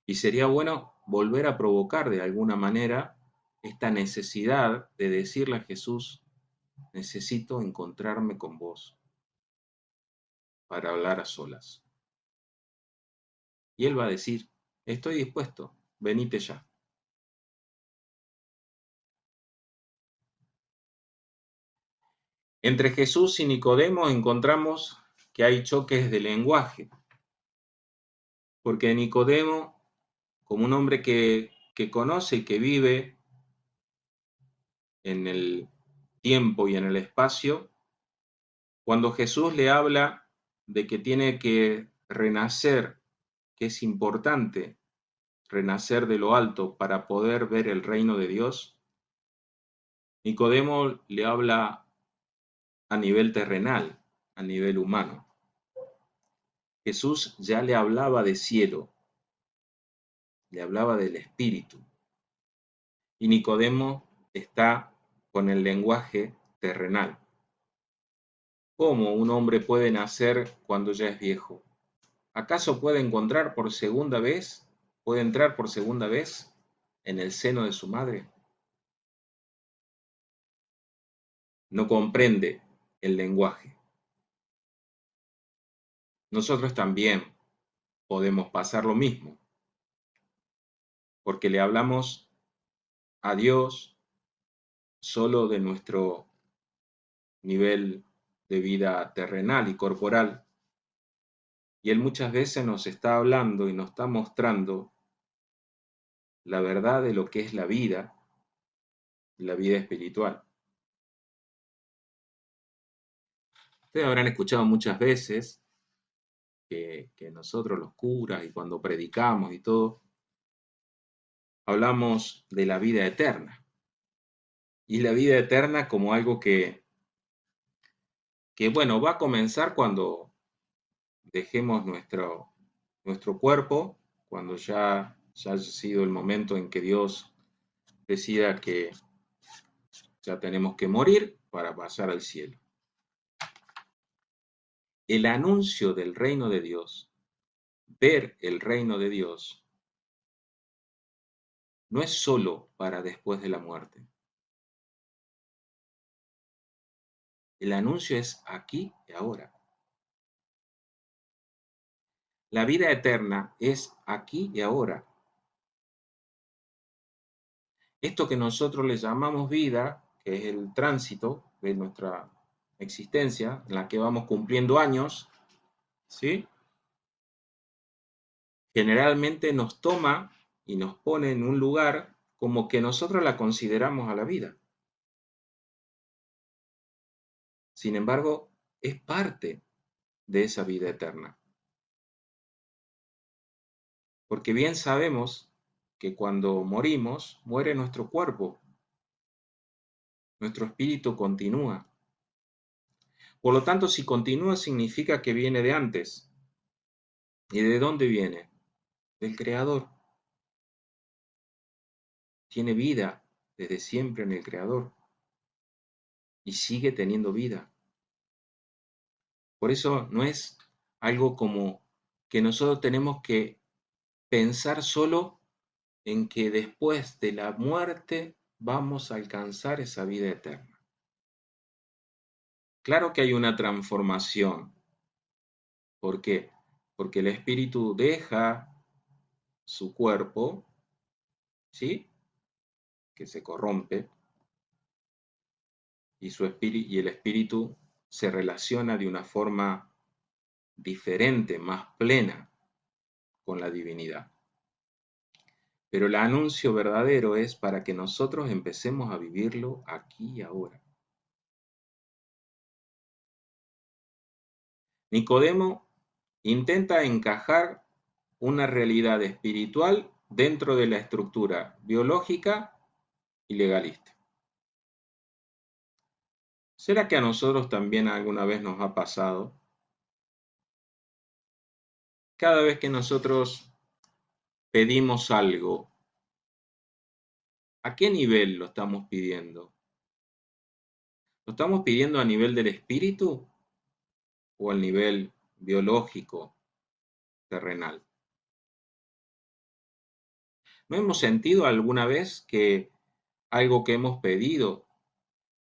Y sería bueno volver a provocar de alguna manera esta necesidad de decirle a Jesús, necesito encontrarme con vos para hablar a solas. Y él va a decir, estoy dispuesto, venite ya. Entre Jesús y Nicodemo encontramos que hay choques de lenguaje, porque Nicodemo, como un hombre que conoce y que vive en el tiempo y en el espacio, cuando Jesús le habla de que tiene que renacer, que es importante renacer de lo alto para poder ver el reino de Dios, Nicodemo le habla a nivel terrenal, a nivel humano. Jesús ya le hablaba de cielo, le hablaba del espíritu, y Nicodemo está con el lenguaje terrenal. ¿Cómo un hombre puede nacer cuando ya es viejo? ¿Acaso puede encontrar por segunda vez, puede entrar por segunda vez en el seno de su madre? No comprende el lenguaje. Nosotros también podemos pasar lo mismo, porque le hablamos a Dios solo de nuestro nivel de vida terrenal y corporal, y Él muchas veces nos está hablando y nos está mostrando la verdad de lo que es la vida espiritual. Ustedes habrán escuchado muchas veces que nosotros los curas y cuando predicamos y todo, hablamos de la vida eterna. Y la vida eterna como algo que bueno, va a comenzar cuando dejemos nuestro cuerpo, cuando ya haya sido el momento en que Dios decida que ya tenemos que morir para pasar al cielo. El anuncio del reino de Dios, ver el reino de Dios, no es solo para después de la muerte. El anuncio es aquí y ahora. La vida eterna es aquí y ahora. Esto que nosotros le llamamos vida, que es el tránsito de nuestra existencia, en la que vamos cumpliendo años, ¿sí? Generalmente nos toma y nos pone en un lugar como que nosotros la consideramos a la vida. Sin embargo, es parte de esa vida eterna. Porque bien sabemos que cuando morimos, muere nuestro cuerpo, nuestro espíritu continúa. Por lo tanto, si continúa significa que viene de antes. ¿Y de dónde viene? Del Creador. Tiene vida desde siempre en el Creador y sigue teniendo vida. Por eso no es algo como que nosotros tenemos que pensar solo en que después de la muerte vamos a alcanzar esa vida eterna. Claro que hay una transformación. ¿Por qué? Porque el espíritu deja su cuerpo, ¿sí? Que se corrompe, y el espíritu se relaciona de una forma diferente, más plena con la divinidad. Pero el anuncio verdadero es para que nosotros empecemos a vivirlo aquí y ahora. Nicodemo intenta encajar una realidad espiritual dentro de la estructura biológica y legalista. ¿Será que a nosotros también alguna vez nos ha pasado? Cada vez que nosotros pedimos algo, ¿a qué nivel lo estamos pidiendo? ¿Lo estamos pidiendo a nivel del espíritu o al nivel biológico, terrenal? ¿No hemos sentido alguna vez que algo que hemos pedido,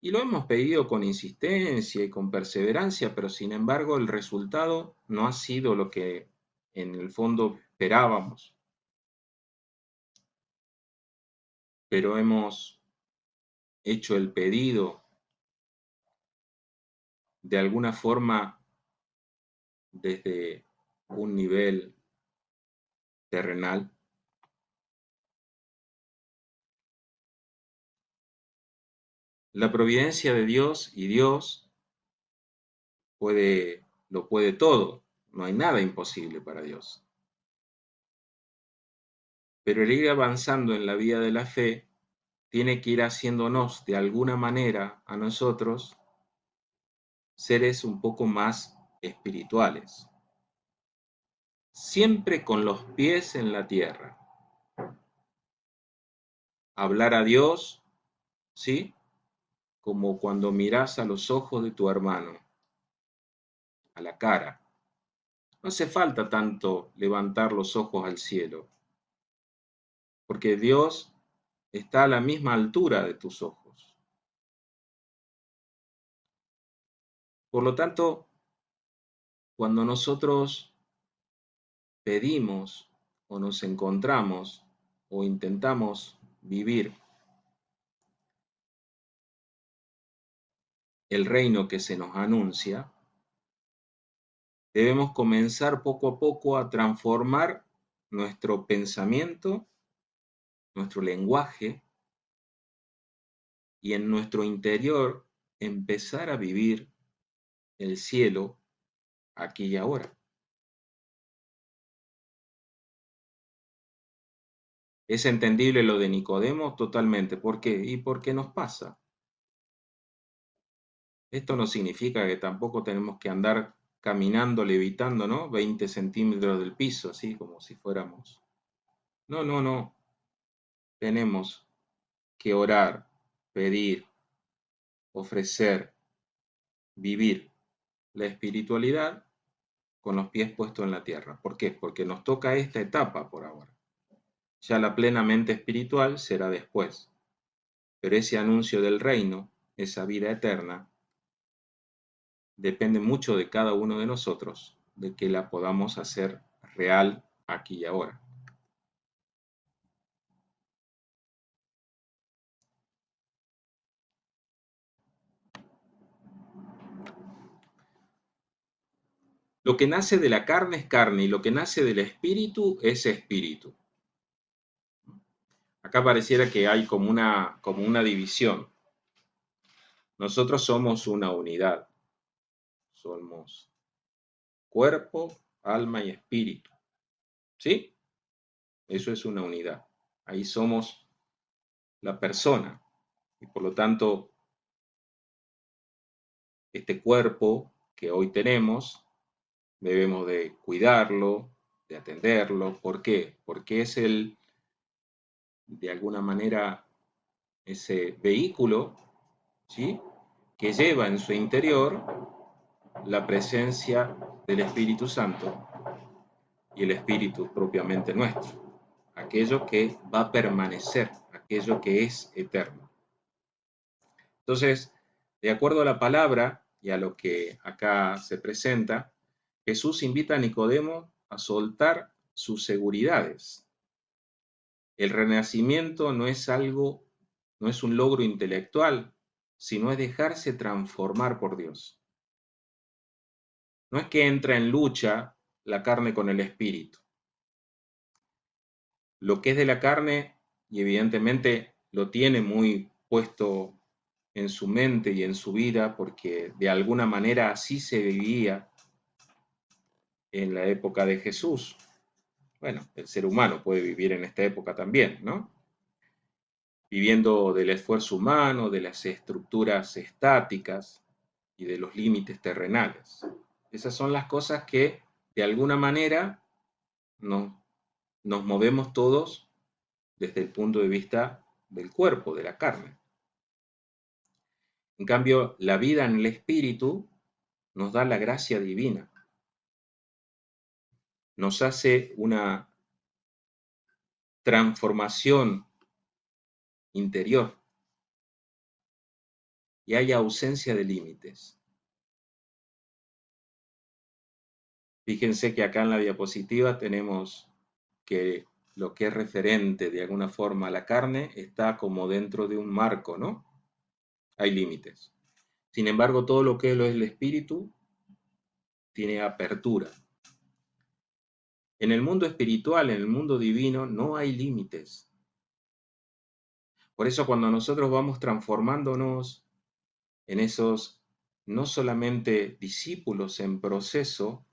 y lo hemos pedido con insistencia y con perseverancia, pero sin embargo el resultado no ha sido lo que en el fondo esperábamos? Pero hemos hecho el pedido de alguna forma desde un nivel terrenal. La providencia de Dios y Dios lo puede todo. No hay nada imposible para Dios. Pero el ir avanzando en la vía de la fe tiene que ir haciéndonos de alguna manera a nosotros seres un poco más espirituales, siempre con los pies en la tierra. Hablar a Dios, ¿sí? Como cuando miras a los ojos de tu hermano, a la cara. No hace falta tanto levantar los ojos al cielo, porque Dios está a la misma altura de tus ojos. Por lo tanto, cuando nosotros pedimos o nos encontramos o intentamos vivir el reino que se nos anuncia, debemos comenzar poco a poco a transformar nuestro pensamiento, nuestro lenguaje y en nuestro interior empezar a vivir el cielo aquí y ahora. ¿Es entendible lo de Nicodemo? Totalmente. ¿Por qué? Y porque nos pasa. Esto no significa que tampoco tenemos que andar caminando, levitando, ¿no? 20 centímetros del piso, así como si fuéramos. No, no, no. Tenemos que orar, pedir, ofrecer, vivir la espiritualidad con los pies puestos en la tierra. ¿Por qué? Porque nos toca esta etapa por ahora. Ya la plenamente espiritual será después. Pero ese anuncio del reino, esa vida eterna, depende mucho de cada uno de nosotros, de que la podamos hacer real aquí y ahora. Lo que nace de la carne es carne y lo que nace del espíritu es espíritu. Acá pareciera que hay como una división. Nosotros somos una unidad. Somos cuerpo, alma y espíritu. ¿Sí? Eso es una unidad. Ahí somos la persona. Y por lo tanto, este cuerpo que hoy tenemos, debemos de cuidarlo, de atenderlo. ¿Por qué? Porque es de alguna manera, ese vehículo, ¿sí? Que lleva en su interior la presencia del Espíritu Santo y el Espíritu propiamente nuestro, aquello que va a permanecer, aquello que es eterno. Entonces, de acuerdo a la palabra y a lo que acá se presenta, Jesús invita a Nicodemo a soltar sus seguridades. El renacimiento no es algo, no es un logro intelectual, sino es dejarse transformar por Dios. No es que entra en lucha la carne con el espíritu. Lo que es de la carne, y evidentemente lo tiene muy puesto en su mente y en su vida, porque de alguna manera así se vivía en la época de Jesús. Bueno, el ser humano puede vivir en esta época también, ¿no? Viviendo del esfuerzo humano, de las estructuras estáticas y de los límites terrenales. Esas son las cosas que de alguna manera nos, nos movemos todos desde el punto de vista del cuerpo, de la carne. En cambio, la vida en el espíritu nos da la gracia divina, nos hace una transformación interior y hay ausencia de límites. Fíjense que acá en la diapositiva tenemos que lo que es referente de alguna forma a la carne está como dentro de un marco, ¿no? Hay límites. Sin embargo, todo lo que es el espíritu tiene apertura. En el mundo espiritual, en el mundo divino, no hay límites. Por eso cuando nosotros vamos transformándonos en esos no solamente discípulos en proceso,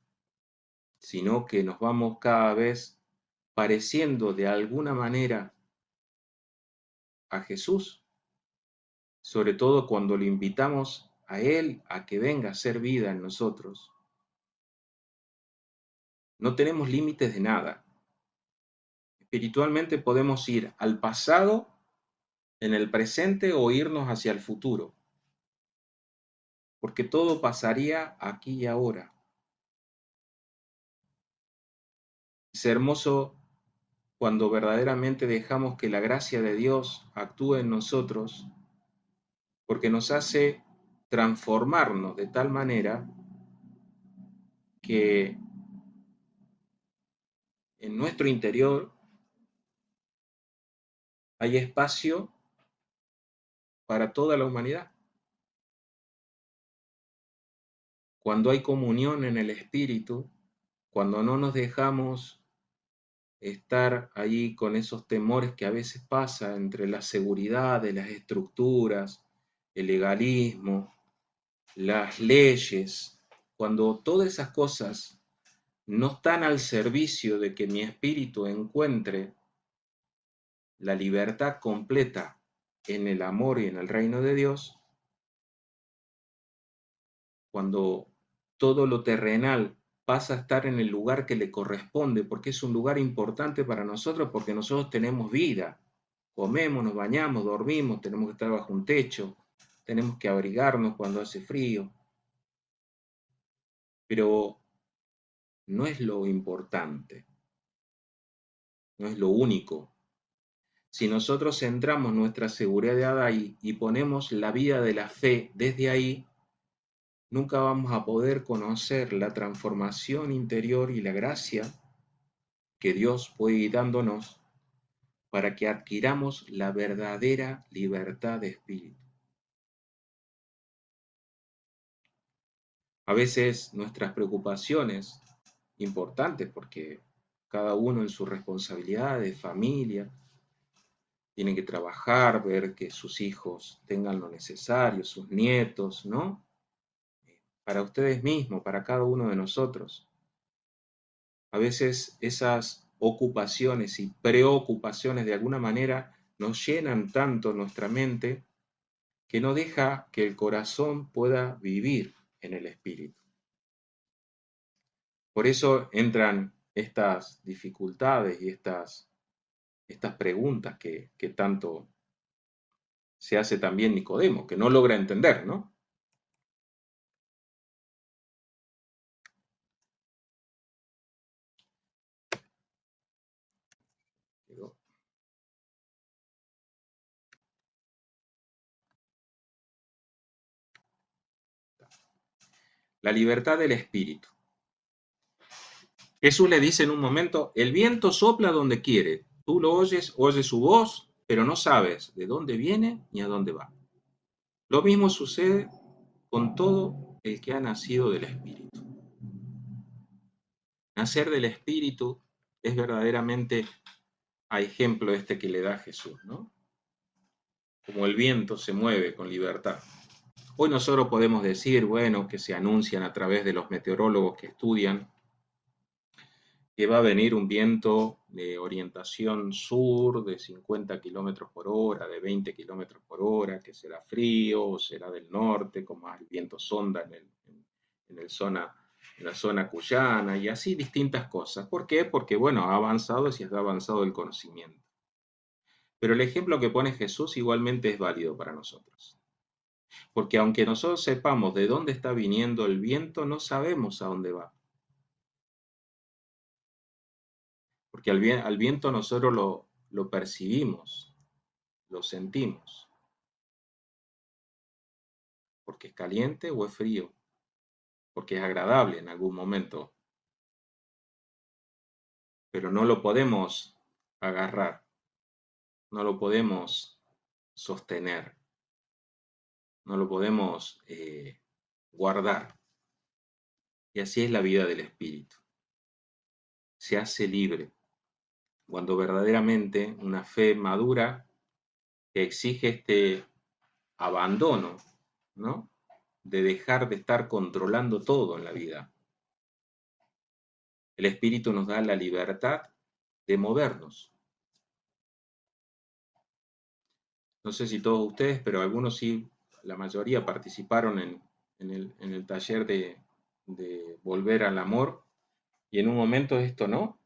sino que nos vamos cada vez pareciendo de alguna manera a Jesús, sobre todo cuando le invitamos a Él a que venga a hacer vida en nosotros. No tenemos límites de nada. Espiritualmente podemos ir al pasado, en el presente o irnos hacia el futuro, porque todo pasaría aquí y ahora. Es hermoso cuando verdaderamente dejamos que la gracia de Dios actúe en nosotros, porque nos hace transformarnos de tal manera que en nuestro interior hay espacio para toda la humanidad. Cuando hay comunión en el Espíritu, cuando no nos dejamos estar allí con esos temores que a veces pasa entre la seguridad de las estructuras, el legalismo, las leyes, cuando todas esas cosas no están al servicio de que mi espíritu encuentre la libertad completa en el amor y en el reino de Dios, cuando todo lo terrenal pasa a estar en el lugar que le corresponde, porque es un lugar importante para nosotros, porque nosotros tenemos vida, comemos, nos bañamos, dormimos, tenemos que estar bajo un techo, tenemos que abrigarnos cuando hace frío, pero no es lo importante, no es lo único. Si nosotros centramos nuestra seguridad ahí y ponemos la vida de la fe desde ahí, nunca vamos a poder conocer la transformación interior y la gracia que Dios puede ir dándonos para que adquiramos la verdadera libertad de espíritu. A veces nuestras preocupaciones, importantes porque cada uno en sus responsabilidades, familia, tiene que trabajar, ver que sus hijos tengan lo necesario, sus nietos, ¿no? Para ustedes mismos, para cada uno de nosotros. A veces esas ocupaciones y preocupaciones de alguna manera nos llenan tanto nuestra mente que no deja que el corazón pueda vivir en el espíritu. Por eso entran estas dificultades y estas preguntas que tanto se hace también Nicodemo, que no logra entender, ¿no? La libertad del espíritu. Jesús le dice en un momento, el viento sopla donde quiere, tú lo oyes, oyes su voz, pero no sabes de dónde viene ni a dónde va. Lo mismo sucede con todo el que ha nacido del espíritu. Nacer del espíritu es verdaderamente a ejemplo este que le da Jesús, ¿no? Como el viento se mueve con libertad. Hoy nosotros podemos decir, bueno, que se anuncian a través de los meteorólogos que estudian que va a venir un viento de orientación sur de 50 kilómetros por hora, de 20 kilómetros por hora, que será frío, o será del norte, como el viento sonda en la zona cuyana, y así distintas cosas. ¿Por qué? Porque, bueno, ha avanzado y se ha avanzado el conocimiento. Pero el ejemplo que pone Jesús igualmente es válido para nosotros. Porque aunque nosotros sepamos de dónde está viniendo el viento, no sabemos a dónde va. Porque al viento nosotros lo percibimos, lo sentimos, porque es caliente o es frío, porque es agradable en algún momento, pero no lo podemos agarrar, no lo podemos sostener, no lo podemos guardar. Y así es la vida del espíritu. Se hace libre cuando verdaderamente una fe madura que exige este abandono, ¿no? De dejar de estar controlando todo en la vida. El Espíritu nos da la libertad de movernos. No sé si todos ustedes, pero algunos sí, la mayoría participaron en el taller de volver al amor. Y en un momento esto, ¿no?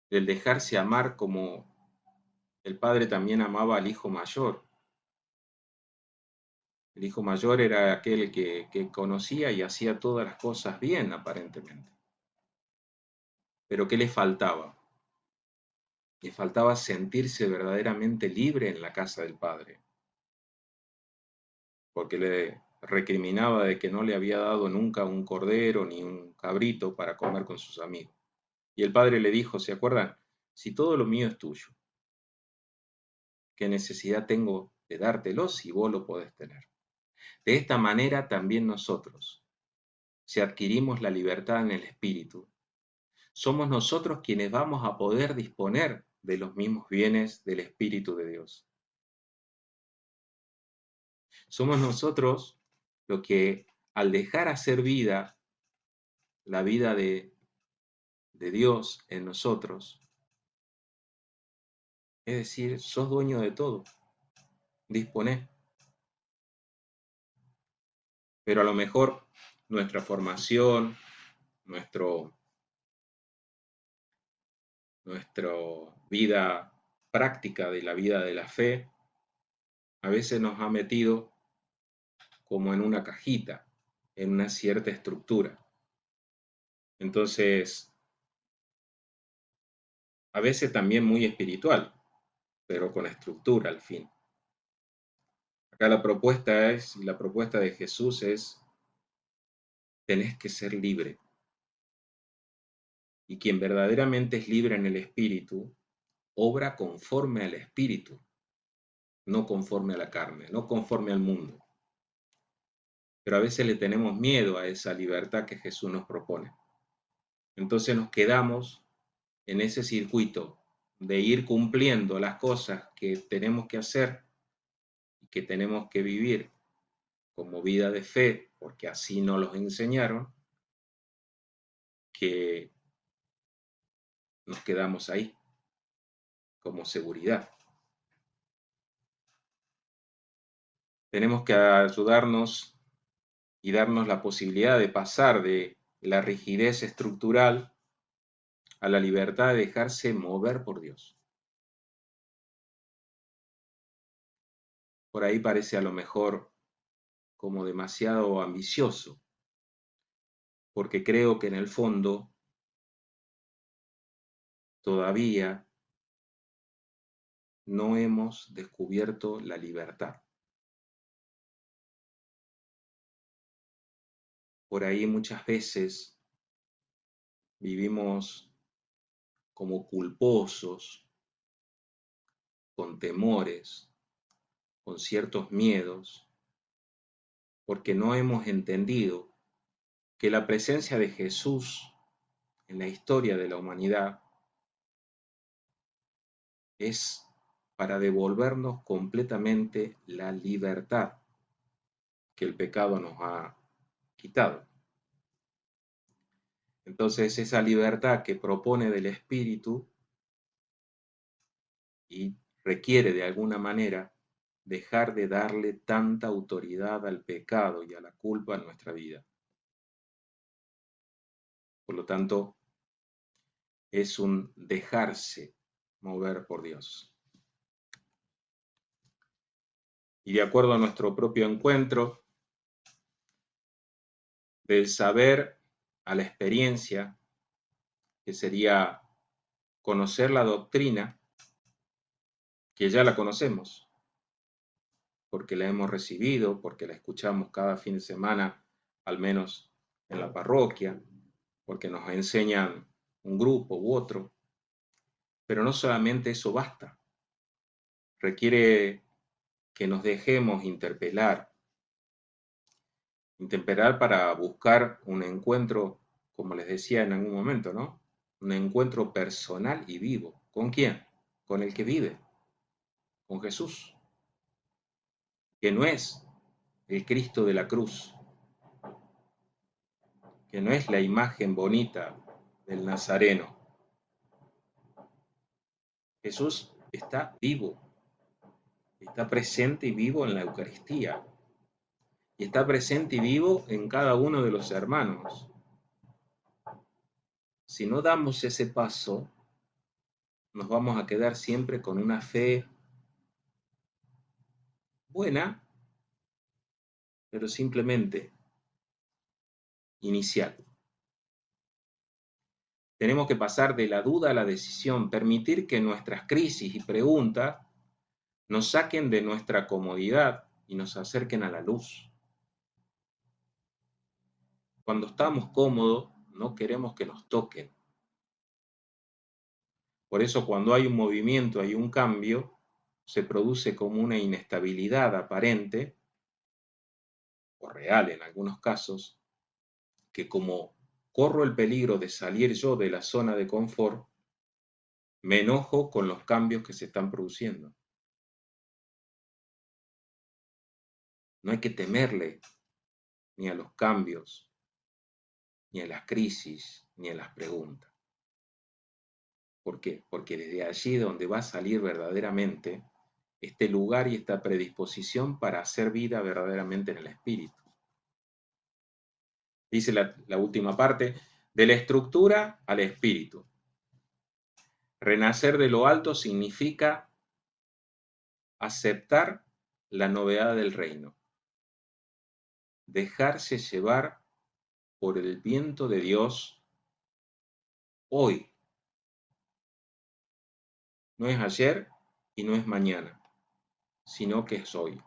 Del dejarse amar como el padre también amaba al hijo mayor. El hijo mayor era aquel que conocía y hacía todas las cosas bien, aparentemente. Pero ¿qué le faltaba? Le faltaba sentirse verdaderamente libre en la casa del padre, porque le recriminaba de que no le había dado nunca un cordero ni un cabrito para comer con sus amigos. Y el padre le dijo, ¿se acuerdan? Si todo lo mío es tuyo, ¿qué necesidad tengo de dártelo si vos lo podés tener? De esta manera también nosotros, si adquirimos la libertad en el Espíritu, somos nosotros quienes vamos a poder disponer de los mismos bienes del Espíritu de Dios. Somos nosotros los que, al dejar hacer vida, la vida de Dios en nosotros, es decir, sos dueño de todo, disponés. Pero a lo mejor nuestra formación, nuestro, nuestra vida práctica de la vida de la fe, a veces nos ha metido como en una cajita, en una cierta estructura. Entonces, a veces también muy espiritual, pero con estructura al fin. Acá la propuesta de Jesús es, tenés que ser libre. Y quien verdaderamente es libre en el Espíritu, obra conforme al Espíritu, no conforme a la carne, no conforme al mundo. Pero a veces le tenemos miedo a esa libertad que Jesús nos propone. Entonces nos quedamos en ese circuito de ir cumpliendo las cosas que tenemos que hacer y que tenemos que vivir como vida de fe, porque así nos los enseñaron, que nos quedamos ahí como seguridad. Tenemos que ayudarnos y darnos la posibilidad de pasar de la rigidez estructural a la libertad de dejarse mover por Dios. Por ahí parece a lo mejor como demasiado ambicioso, porque creo que en el fondo todavía no hemos descubierto la libertad. Por ahí muchas veces vivimos como culposos, con temores, con ciertos miedos, porque no hemos entendido que la presencia de Jesús en la historia de la humanidad es para devolvernos completamente la libertad que el pecado nos ha quitado. Entonces esa libertad que propone del Espíritu y requiere de alguna manera dejar de darle tanta autoridad al pecado y a la culpa en nuestra vida. Por lo tanto, es un dejarse mover por Dios. Y de acuerdo a nuestro propio encuentro, del saber a la experiencia, que sería conocer la doctrina, que ya la conocemos, porque la hemos recibido, porque la escuchamos cada fin de semana, al menos en la parroquia, porque nos enseñan un grupo u otro. Pero no solamente eso basta, requiere que nos dejemos interpelar para buscar un encuentro, como les decía en algún momento, ¿no? un encuentro personal y vivo. ¿Con quién? Con el que vive, con Jesús, que no es el Cristo de la cruz, que no es la imagen bonita del Nazareno. Jesús está vivo, está presente y vivo en la Eucaristía, y está presente y vivo en cada uno de los hermanos. Si no damos ese paso, nos vamos a quedar siempre con una fe buena, pero simplemente inicial. Tenemos que pasar de la duda a la decisión, permitir que nuestras crisis y preguntas nos saquen de nuestra comodidad y nos acerquen a la luz. Cuando estamos cómodos, no queremos que nos toquen. Por eso cuando hay un movimiento, hay un cambio, se produce como una inestabilidad aparente, o real en algunos casos, que como corro el peligro de salir yo de la zona de confort, me enojo con los cambios que se están produciendo. No hay que temerle ni a los cambios, ni a las crisis, ni a las preguntas. ¿Por qué? Porque desde allí donde va a salir verdaderamente este lugar y esta predisposición para hacer vida verdaderamente en el espíritu. Dice la última parte, de la estructura al espíritu. Renacer de lo alto significa aceptar la novedad del reino, dejarse llevar por el viento de Dios hoy. No es ayer y no es mañana, sino que es hoy.